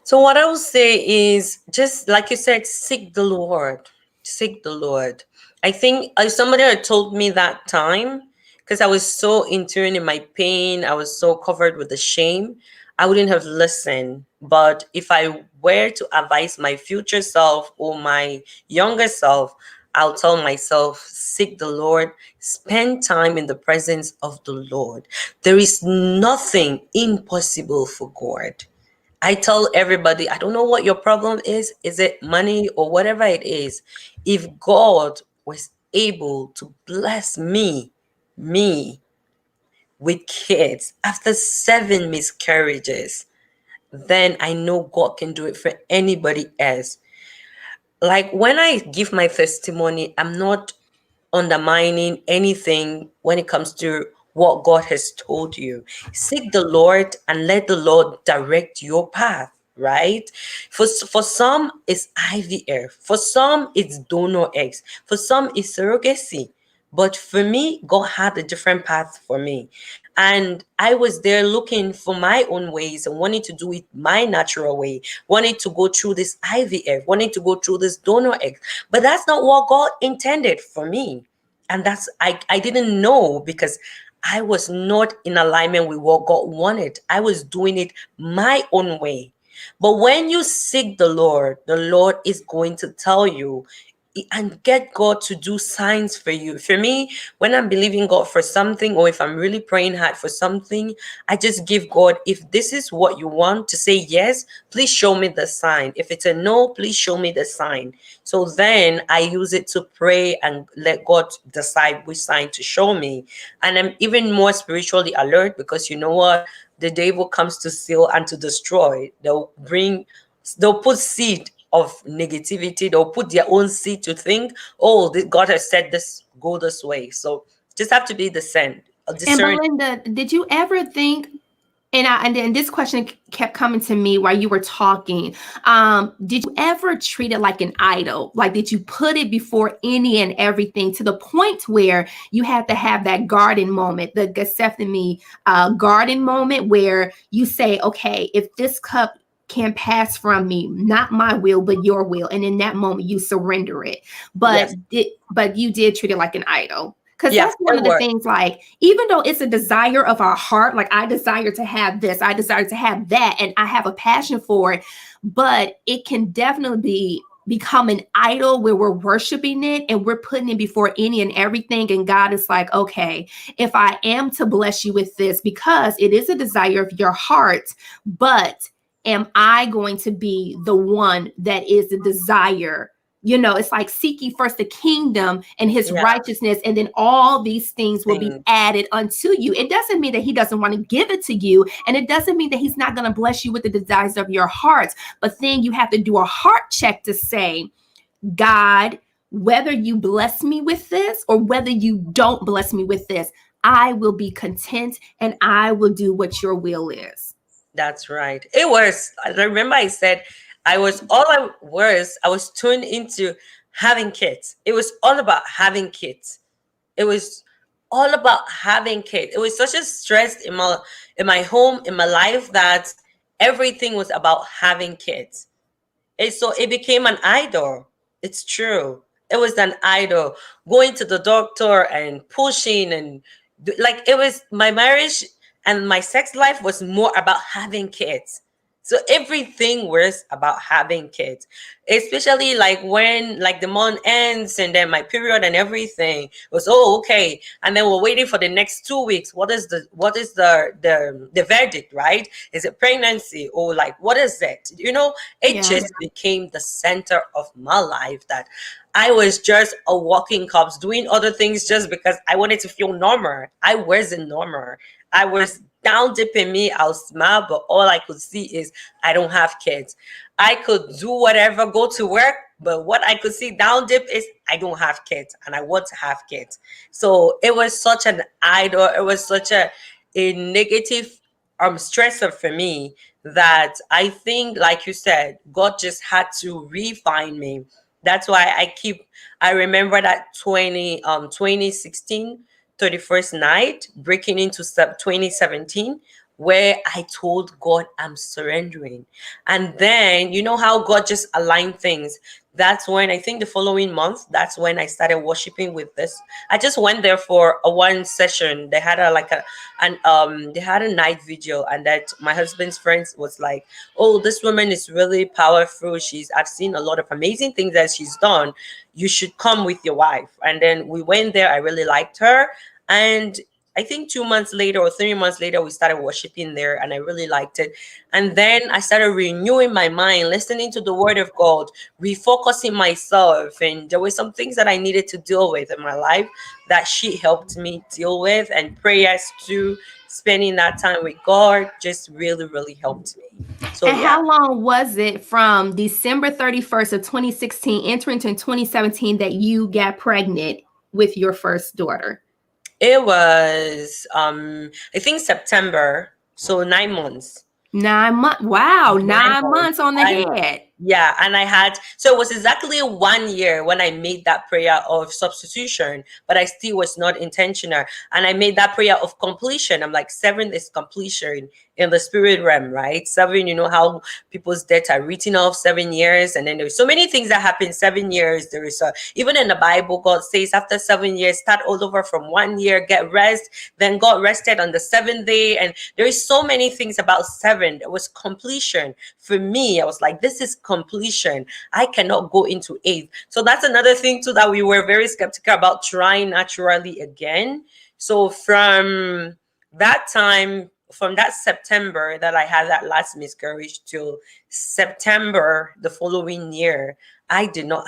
Speaker 2: So what I would say is, just like you said, seek the Lord. Seek the Lord. I think somebody had told me that time, because I was so in tune in my pain, I was so covered with the shame, I wouldn't have listened. But if I were to advise my future self or my younger self, I'll tell myself, seek the Lord, spend time in the presence of the Lord. There is nothing impossible for God. I tell everybody, I don't know what your problem is. Is it money or whatever it is? If God was able to bless me with kids after 7 miscarriages, then I know God can do it for anybody else. Like when I give my testimony, I'm not undermining anything when it comes to what God has told you. Seek the Lord and let the Lord direct your path, right? For some it's IVF, for some it's donor eggs, for some it's surrogacy. But for me, God had a different path for me. And I was there looking for my own ways and wanting to do it my natural way, wanting to go through this IVF, wanting to go through this donor egg. But that's not what God intended for me. And that's, I didn't know, because I was not in alignment with what God wanted. I was doing it my own way. But when you seek the Lord is going to tell you and get God to do signs for you. For me, when I'm believing God for something, or if I'm really praying hard for something, I just give God, if this is what you want to say yes, please show me the sign. If it's a no, please show me the sign. So then I use it to pray and let God decide which sign to show me. And I'm even more spiritually alert, because you know what? The devil comes to steal and to destroy. They'll bring They'll put seed of negativity. They'll put their own seed to think, oh, God has said this, go this way. So just have to be
Speaker 1: And
Speaker 2: discern.
Speaker 1: Belinda, did you ever think, and then this question kept coming to me while you were talking. Did you ever treat it like an idol? Like, did you put it before any and everything to the point where you had to have that garden moment, the Gethsemane garden moment, where you say, okay, if this cup can pass from me, not my will, but your will. And in that moment, you surrender it. But
Speaker 2: Yes.
Speaker 1: but you did treat it like an idol. Because
Speaker 2: Yeah,
Speaker 1: that's one
Speaker 2: it
Speaker 1: of the
Speaker 2: was.
Speaker 1: things, like, even though it's a desire of our heart, like I desire to have this, I desire to have that, and I have a passion for it, but it can definitely become an idol where we're worshiping it and we're putting it before any and everything. And God is like, okay, if I am to bless you with this, because it is a desire of your heart, but am I going to be the one that is the desire? It's like, seek ye first the kingdom and his
Speaker 2: Yeah,
Speaker 1: righteousness, and then all these things will be
Speaker 2: thing.
Speaker 1: added unto you. It doesn't mean that he doesn't want to give it to you, and it doesn't mean that he's not going to bless you with the desires of your heart. But then you have to do a heart check to say, God, whether you bless me with this or whether you don't bless me with this, I will be content and I will do what your will is.
Speaker 2: That's right. It was. I remember I said I was tuned into having kids. It was all about having kids. It was all about having kids. It was such a stress in my home, in my life, that everything was about having kids. It became an idol. It's true. It was an idol. Going to the doctor and pushing and like, it was my marriage and my sex life was more about having kids. So everything was about having kids, especially like when like the month ends and then my period and everything was, oh, okay, and then we're waiting for the next 2 weeks. What is the verdict, right? Is it pregnancy or like what is it? It
Speaker 1: Yeah.
Speaker 2: just became the center of my life, that I was just a walking corpse doing other things just because I wanted to feel normal. I wasn't normal. I was down deep in me. I'll smile, but all I could see is I don't have kids. I could do whatever, go to work, but what I could see down deep is I don't have kids and I want to have kids. So it was such an idol. It was such a negative stressor for me, that I think, like you said, God just had to refine me. That's why I remember that 2016 31st night breaking into 2017, where I told God I'm surrendering. And then, you know how God just aligned things. That's when I think the following month, that's when I started worshiping with this. I just went there for a one session. They had they had a night vigil, and that my husband's friends was like, oh, this woman is really powerful. I've seen a lot of amazing things that she's done. You should come with your wife. And then we went there. I really liked her. And I think 2 months later or 3 months later, we started worshiping there, and I really liked it. And then I started renewing my mind, listening to the word of God, refocusing myself. And there were some things that I needed to deal with in my life that she helped me deal with, and prayers too. Spending that time with God just really, really helped me. So,
Speaker 1: And
Speaker 2: yeah.
Speaker 1: how long was it from December 31st of 2016 entering into 2017 that you got pregnant with your first daughter?
Speaker 2: It was, I think September. So 9 months.
Speaker 1: 9 months. Wow,
Speaker 2: 9 months.
Speaker 1: 9 months on the
Speaker 2: And
Speaker 1: head.
Speaker 2: yeah, and I had, so it was exactly 1 year when I made that prayer of substitution, but I still was not intentional. And I made that prayer of completion. I'm like, seven is completion in the spirit realm, right? Seven, you know how people's deaths are written off 7 years, and then there's so many things that happen 7 years. There is even in the Bible, God says after 7 years, start all over from 1 year, get rest. Then God rested on the seventh day, and there is so many things about seven. It was completion for me. I was like, this is completion. I cannot go into eighth. So that's another thing too, that we were very skeptical about trying naturally again. So that time, from that September that I had that last miscarriage till September the following year, I did not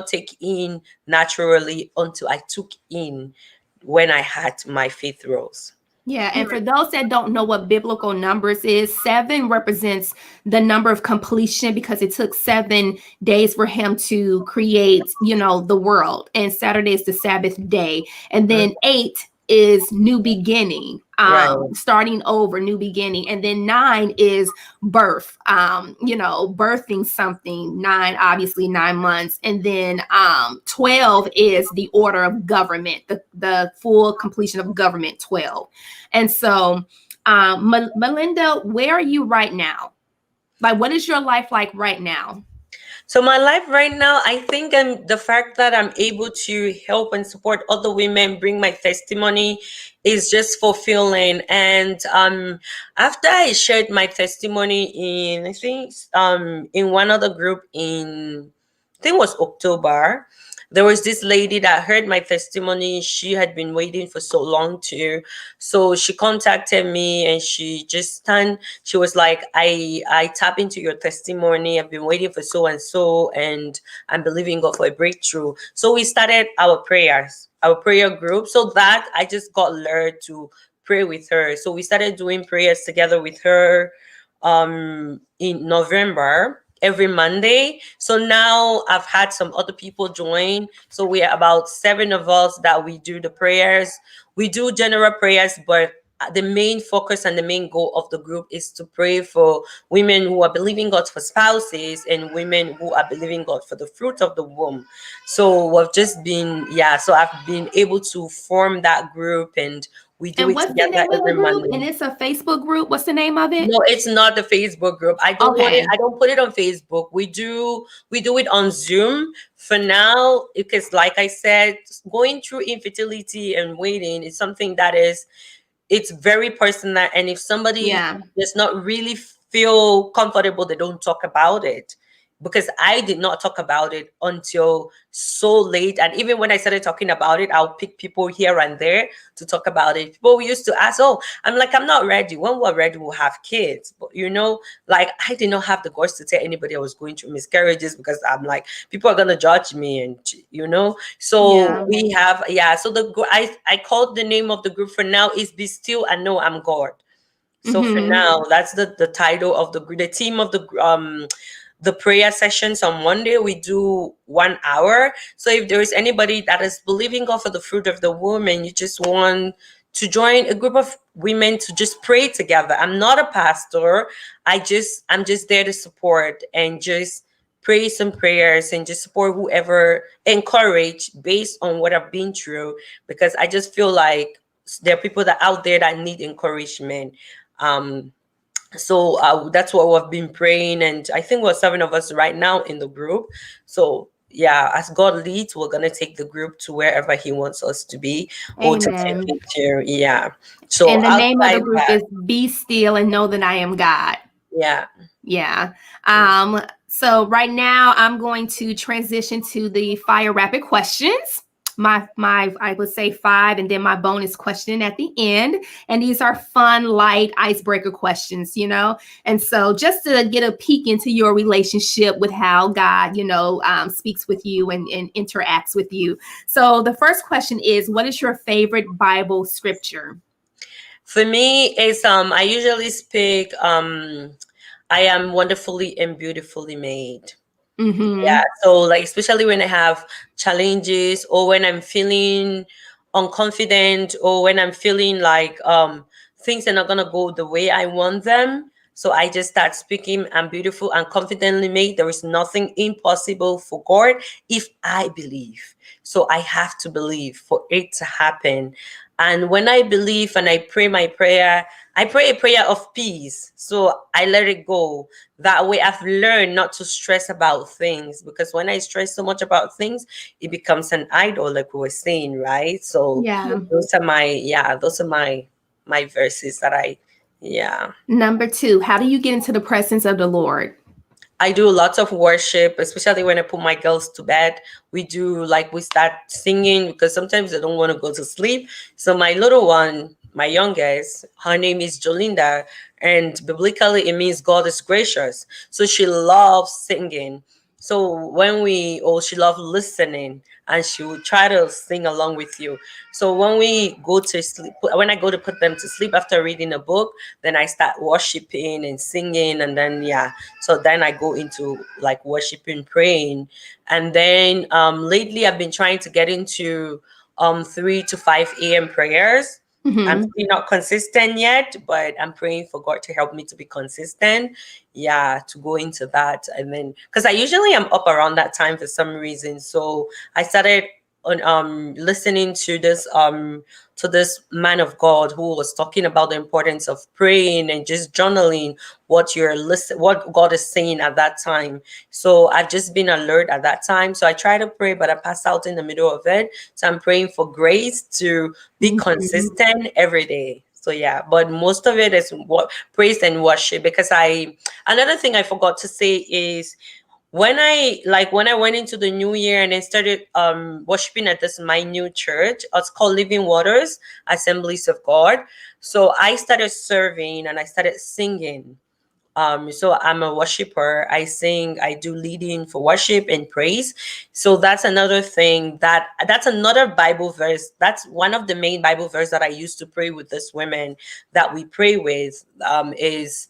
Speaker 2: take in naturally until I took in when I had my fifth rose.
Speaker 1: Yeah, and for those that don't know what biblical numbers is, seven represents the number of completion because it took 7 days for him to create, the world. And Saturday is the Sabbath day. And then eight is new beginning,
Speaker 2: Right.
Speaker 1: starting over, new beginning. And then nine is birth, birthing something. Nine, obviously 9 months. And then 12 is the order of government, the full completion of government, 12. And so, Melinda, where are you right now? Like, what is your life like right now?
Speaker 2: So my life right now, I think the fact that I'm able to help and support other women, bring my testimony, is just fulfilling. And after I shared my testimony in, I think in one other group in, I think it was October, there was this lady that heard my testimony. She had been waiting for so long too, so she contacted me and she was like, I tap into your testimony. I've been waiting for so and so, and I'm believing God for a breakthrough. So we started our prayer group, so that I just got lured to pray with her. So we started doing prayers together with her in November every Monday. So now I've had some other people join. So we are about seven of us that we do the prayers. We do general prayers, but the main focus and the main goal of the group is to pray for women who are believing God for spouses and women who are believing God for the fruit of the womb. So we've just been, yeah, so I've been able to form that group, and we do
Speaker 1: And
Speaker 2: it
Speaker 1: what's the
Speaker 2: together
Speaker 1: name of the
Speaker 2: every
Speaker 1: group?
Speaker 2: Monday.
Speaker 1: And it's a Facebook group. What's the name of it?
Speaker 2: No, it's not the Facebook group. I don't want it.
Speaker 1: Okay.
Speaker 2: I don't put it on Facebook. We do it on Zoom for now because, like I said, going through infertility and waiting is something that is, it's very personal. And if somebody
Speaker 1: Yeah.
Speaker 2: does not really feel comfortable, they don't talk about it. Because I did not talk about it until so late. And even when I started talking about it, I'll pick people here and there to talk about it. People used to ask, oh, I'm like, I'm not ready. When we're ready, we'll have kids. But like I did not have the guts to tell anybody I was going through miscarriages because I'm like, people are gonna judge me, and so
Speaker 1: Yeah.
Speaker 2: we have, yeah. So I called the name of the group for now is Be Still and Know I'm God. So for
Speaker 1: Mm-hmm.
Speaker 2: now, that's the title of the group. The team of the prayer sessions on Monday, we do 1 hour. So if there is anybody that is believing God for the fruit of the womb and you just want to join a group of women to just pray together. I'm not a pastor. I'm just there to support and just pray some prayers and just support whoever, encourage based on what I've been through, because I just feel like there are people that out there that need encouragement. Um, so that's what we've been praying, and I think we're seven of us right now in the group. So yeah, as God leads, we're gonna take the group to wherever He wants us to be or to take
Speaker 1: Amen.
Speaker 2: it to. Yeah. So
Speaker 1: And the name of the
Speaker 2: outside
Speaker 1: group
Speaker 2: that,
Speaker 1: is Be Still and Know That I Am God.
Speaker 2: yeah.
Speaker 1: Yeah. So right now I'm going to transition to the fire rapid questions. My I would say five, and then my bonus question at the end. And these are fun, light icebreaker questions. And so just to get a peek into your relationship with how God, speaks with you and interacts with you. So the first question is, what is your favorite Bible scripture?
Speaker 2: For me, it's I usually speak I am wonderfully and beautifully made. Yeah,
Speaker 1: Mm-hmm.
Speaker 2: so like especially when I have challenges or when I'm feeling unconfident or when I'm feeling like things are not gonna go the way I want them. So I just start speaking, I'm beautiful and confidently made. There is nothing impossible for God if I believe. So I have to believe for it to happen. And when I believe and I pray my prayer, I pray a prayer of peace. So I let it go. That way I've learned not to stress about things, because when I stress so much about things, it becomes an idol, like we were saying, right? So
Speaker 1: Yeah.
Speaker 2: those are my verses that I, yeah.
Speaker 1: Number two, how do you get into the presence of the Lord?
Speaker 2: I do lots of worship, especially when I put my girls to bed. We start singing because sometimes they don't want to go to sleep. So my little one, my youngest, her name is Jolinda, and biblically it means God is gracious. So she loves singing. So when she loved listening, and she would try to sing along with you. So when we go to sleep, when I go to put them to sleep after reading a book, then I start worshiping and singing, and then yeah. So then I go into like worshiping, praying, and then lately I've been trying to get into 3 to 5 a.m. prayers. I'm
Speaker 1: Hmm.
Speaker 2: still not consistent yet, but I'm praying for God to help me to be consistent. Yeah, to go into that. And then, because I usually am up around that time for some reason. So I started on listening to this man of God who was talking about the importance of praying and just journaling what God is saying at that time. So I've just been alert at that time. So I try to pray, but I pass out in the middle of it. So I'm praying for grace to be
Speaker 1: Hmm.
Speaker 2: consistent every day. So yeah, but most of it is what praise and worship. Because I another thing I forgot to say is when I went into the new year and then started worshiping at this my new church. It's called Living Waters Assemblies of God. So I started serving and I started singing. So I'm a worshiper. I sing, I do leading for worship and praise. So that's another thing that's another Bible verse. That's one of the main Bible verse that I used to pray with this women that we pray with, is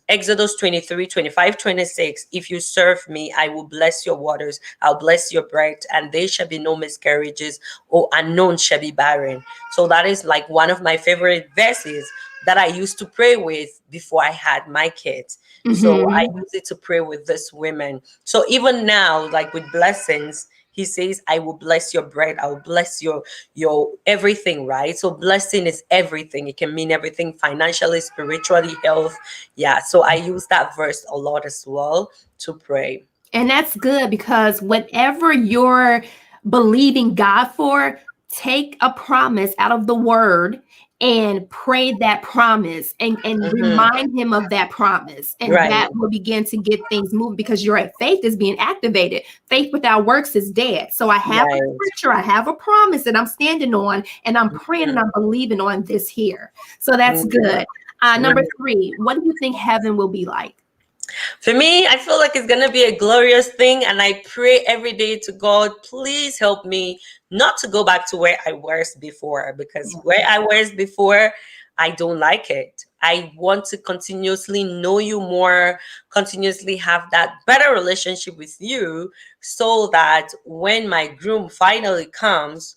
Speaker 2: Exodus 23, 25, 26. If you serve me, I will bless your waters, I'll bless your bread, and there shall be no miscarriages, or unknown shall be barren. So that is like one of my favorite verses that I used to pray with before I had my kids. So I
Speaker 1: Hmm.
Speaker 2: use it to pray with this women. So even now, like with blessings, he says, I will bless your bread, I will bless your everything, right? So blessing is everything. It can mean everything financially, spiritually, health. Yeah. So I use that verse a lot as well to pray.
Speaker 1: And that's good because whatever you're believing God for, take a promise out of the word and pray that promise and
Speaker 2: Hmm.
Speaker 1: remind him of that promise. And
Speaker 2: Right.
Speaker 1: that will begin to get things moving because your faith is being activated. Faith without works is dead. So I have a
Speaker 2: Right.
Speaker 1: scripture, I have a promise that I'm standing on, and I'm praying and
Speaker 2: Mhm.
Speaker 1: I'm believing on this here. So that's
Speaker 2: Mhm.
Speaker 1: good. Number
Speaker 2: Right.
Speaker 1: three, what do you think heaven will be like?
Speaker 2: For me, I feel like it's going to be a glorious thing. And I pray every day to God, please help me not to go back to where I was before, because
Speaker 1: Yeah.
Speaker 2: where I was before, I don't like it. I want to continuously know you more, continuously have that better relationship with you, so that when my groom finally comes,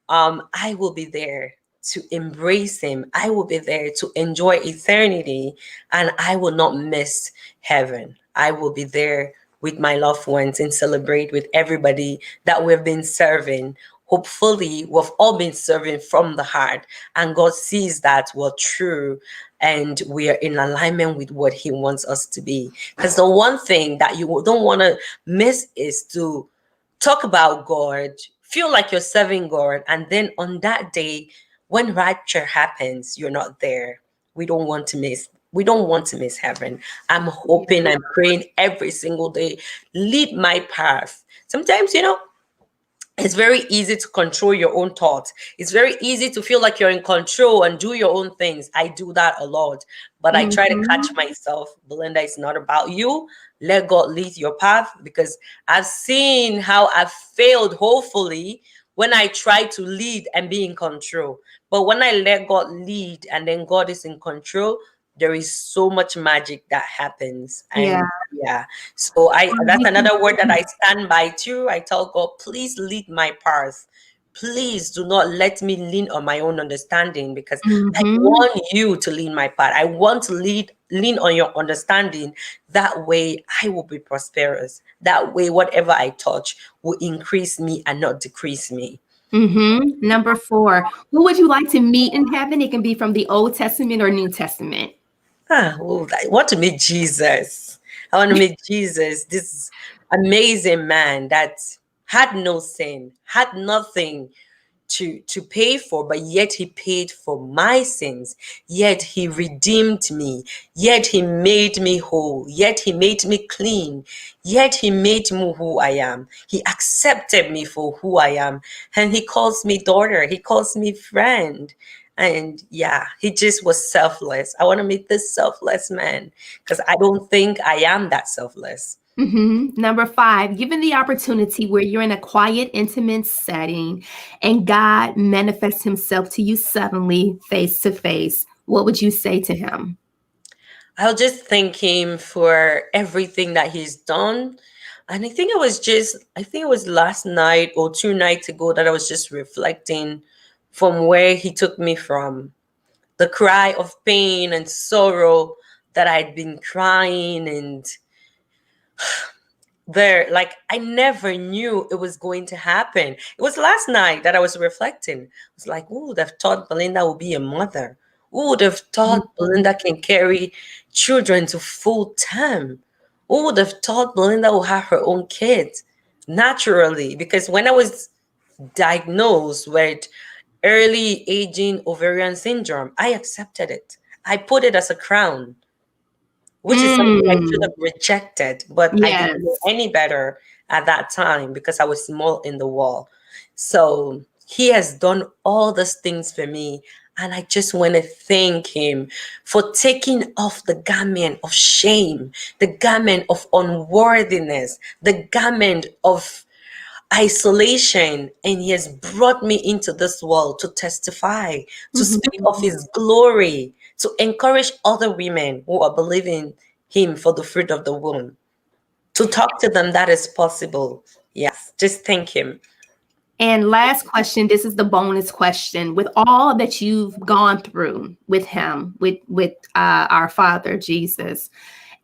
Speaker 2: I will be there to embrace him. I will be there to enjoy eternity, and I will not miss heaven. I will be there with my loved ones and celebrate with everybody that we've been serving. Hopefully, we've all been serving from the heart, and God sees that we're true and we are in alignment with what He wants us to be. Because the one thing that you don't want to miss is to talk about God, feel like you're serving God, and then on that day, when rapture happens, you're not there. We don't want to miss. We don't want to miss heaven. I'm hoping, I'm praying every single day. Lead my path. Sometimes, it's very easy to control your own thoughts. It's very easy to feel like you're in control and do your own things. I do that a lot, but I try to catch
Speaker 1: Mhm.
Speaker 2: myself. Belinda, it's not about you. Let God lead your path, because I've seen how I've failed, hopefully, when I try to lead and be in control. But when I let God lead and then God is in control, there is so much magic that happens.
Speaker 1: Yeah.
Speaker 2: And yeah, so I
Speaker 1: Or
Speaker 2: that's
Speaker 1: we can.
Speaker 2: another word that I stand by too. I tell God, please lead my path. Please do not let me lean on my own understanding, because I
Speaker 1: Mhm.
Speaker 2: want you to lead my path. I want to lean on your understanding. That way I will be prosperous. That way whatever I touch will increase me and not decrease me.
Speaker 1: Mhm. Number 4, who would you like to meet in heaven? It can be from the Old Testament or New Testament.
Speaker 2: I want to meet Jesus. I want to meet Jesus, this amazing man that had no sin, had nothing to pay for, but yet he paid for my sins. Yet he redeemed me. Yet he made me whole. Yet he made me clean. Yet he made me who I am. He accepted me for who I am. And he calls me daughter. He calls me friend. And yeah, he just was selfless. I want to meet this selfless man, because I don't think I am that selfless.
Speaker 1: Number five, given the opportunity where you're in a quiet, intimate setting and God manifests himself to you suddenly, face to face, what would you say to him?
Speaker 2: I'll just thank him for everything that he's done. And I think it was last night or 2 nights ago that I was just reflecting from where he took me from. The cry of pain and sorrow that I'd been crying, and there, like, I never knew it was going to happen. It was last night that I was reflecting. I was like, who would have thought Belinda would be a mother? Who would have thought Belinda can carry children to full term? Who would have thought Belinda would have her own kids naturally? Because when I was diagnosed with early aging ovarian syndrome, I accepted it. I put it as a crown, which is something I should
Speaker 1: Mm,
Speaker 2: have rejected, but I didn't know
Speaker 1: yes.
Speaker 2: any better at that time because I was small in the wall. So he has done all these things for me. And I just want to thank him for taking off the garment of shame, the garment of unworthiness, the garment of isolation, and he has brought me into this world to testify, to speak of
Speaker 1: Mhm.
Speaker 2: his glory, to encourage other women who are believing him for the fruit of the womb, to talk to them that is possible. Yes, just thank him.
Speaker 1: And last question, this is the bonus question. With all that you've gone through with him, with our Father Jesus,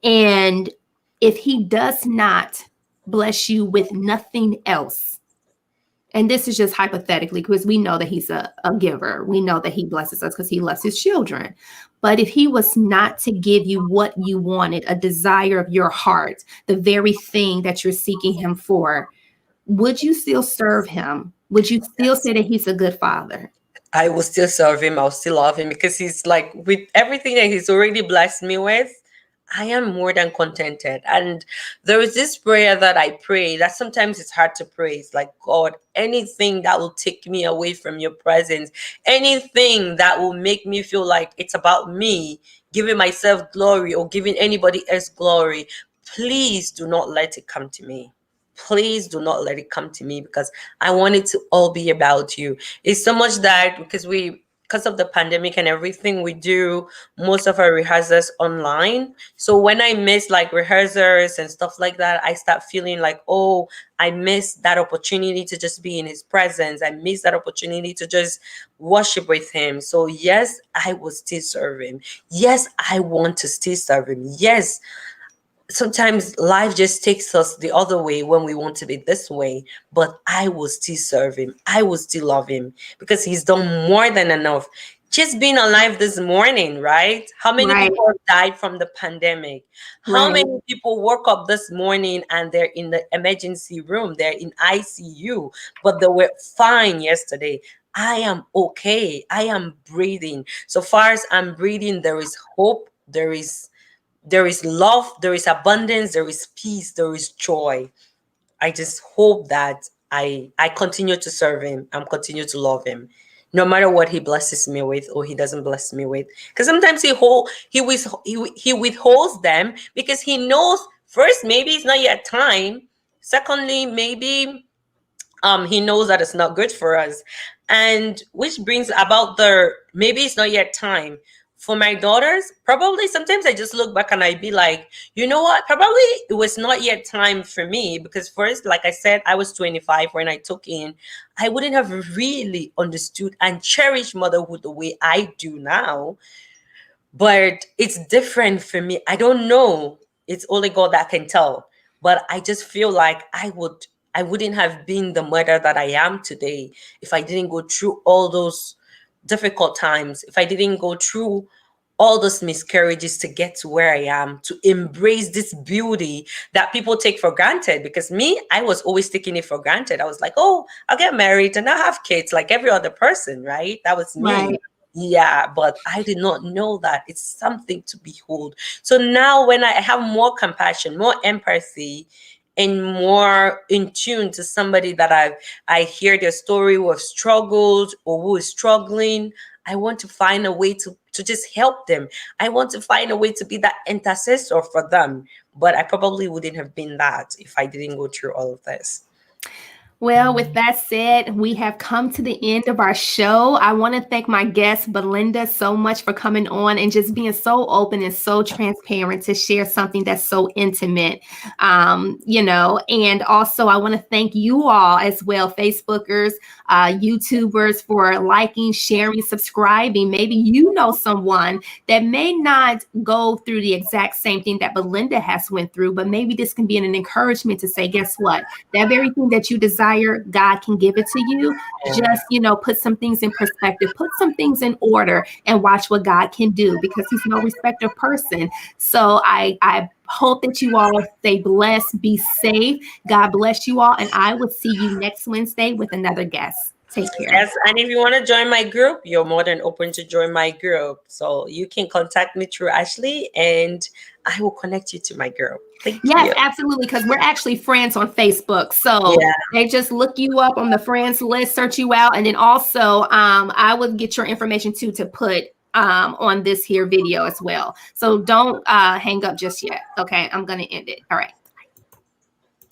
Speaker 1: and if he does not bless you with nothing else, and this is just hypothetically because we know that he's a giver. We know that he blesses us because he loves his children. But if he was not to give you what you wanted, a desire of your heart, the very thing that you're seeking him for, would you still serve him? Would you still say that he's a good father?
Speaker 2: I will still serve him. I'll still love him because he's like, with everything that he's already blessed me with, I am more than contented. And there is this prayer that I pray that sometimes it's hard to pray. It's like, God, anything that will take me away from your presence, anything that will make me feel like it's about me, giving myself glory or giving anybody else glory, please do not let it come to me. Please do not let it come to me because I want it to all be about you. It's so much that because of the pandemic and everything, we do most of our rehearsals online. So when I miss like rehearsals and stuff like that, I start feeling like, oh, I miss that opportunity to just be in his presence. I miss that opportunity to just worship with him. So yes, I will still serve him. Yes, I want to still serve him. Yes, sometimes life just takes us the other way when we want to be this way, but I will still serve him. I will still love him because he's done more than enough. Just being alive this morning, right? How many
Speaker 1: Right,
Speaker 2: people have died from the pandemic? How
Speaker 1: right.
Speaker 2: many people woke up this morning and they're in the emergency room, they're in ICU, but they were fine yesterday? I am okay. I am breathing. So far as I'm breathing, there is hope. There is love, there is abundance, there is peace, there is joy. I just hope that I continue to serve him and continue to love him, no matter what he blesses me with or he doesn't bless me with. Because sometimes he withholds them because he knows, first, maybe it's not yet time. Secondly, maybe he knows that it's not good for us, and which brings about the maybe it's not yet time. For my daughters, probably sometimes I just look back and I be like, you know what, probably it was not yet time for me, because first, like I said, I was 25 when I took in. I wouldn't have really understood and cherished motherhood the way I do now, but it's different for me. I don't know. It's only God that can tell. But I just feel like I wouldn't have been the mother that I am today if I didn't go through all those difficult times, if I didn't go through all those miscarriages to get to where I am, to embrace this beauty that people take for granted. Because me, I was always taking it for granted. I was like, oh, I'll get married and I'll have kids like every other person, right? That was me.
Speaker 1: Right.
Speaker 2: Yeah, but I did not know that it's something to behold. So now, when I have more compassion, more empathy, and more in tune to somebody that I hear their story, who have struggled or who is struggling, I want to find a way to just help them. I want to find a way to be that intercessor for them. But I probably wouldn't have been that if I didn't go through all of this.
Speaker 1: Well, with that said, we have come to the end of our show. I want to thank my guest, Belinda, so much for coming on and just being so open and so transparent to share something that's so intimate. And also I want to thank you all as well, Facebookers, YouTubers, for liking, sharing, subscribing. Maybe you know someone that may not go through the exact same thing that Belinda has went through, but maybe this can be an encouragement to say, guess what? That very thing that you desire, God can give it to you. Just, put some things in perspective, put some things in order, and watch what God can do, because he's no respecter of person. So I hope that you all stay blessed, be safe. God bless you all. And I will see you next Wednesday with another guest. Take care.
Speaker 2: Yes, and if you want to join my group, you're more than open to join my group. So you can contact me through Ashley, and I will connect you to my group. Thank you.
Speaker 1: Yes, absolutely, because we're actually friends on Facebook. So they just look you up on the friends list, search you out, and then also I will get your information too to put on this here video as well. So don't hang up just yet. Okay, I'm going to end it. All right.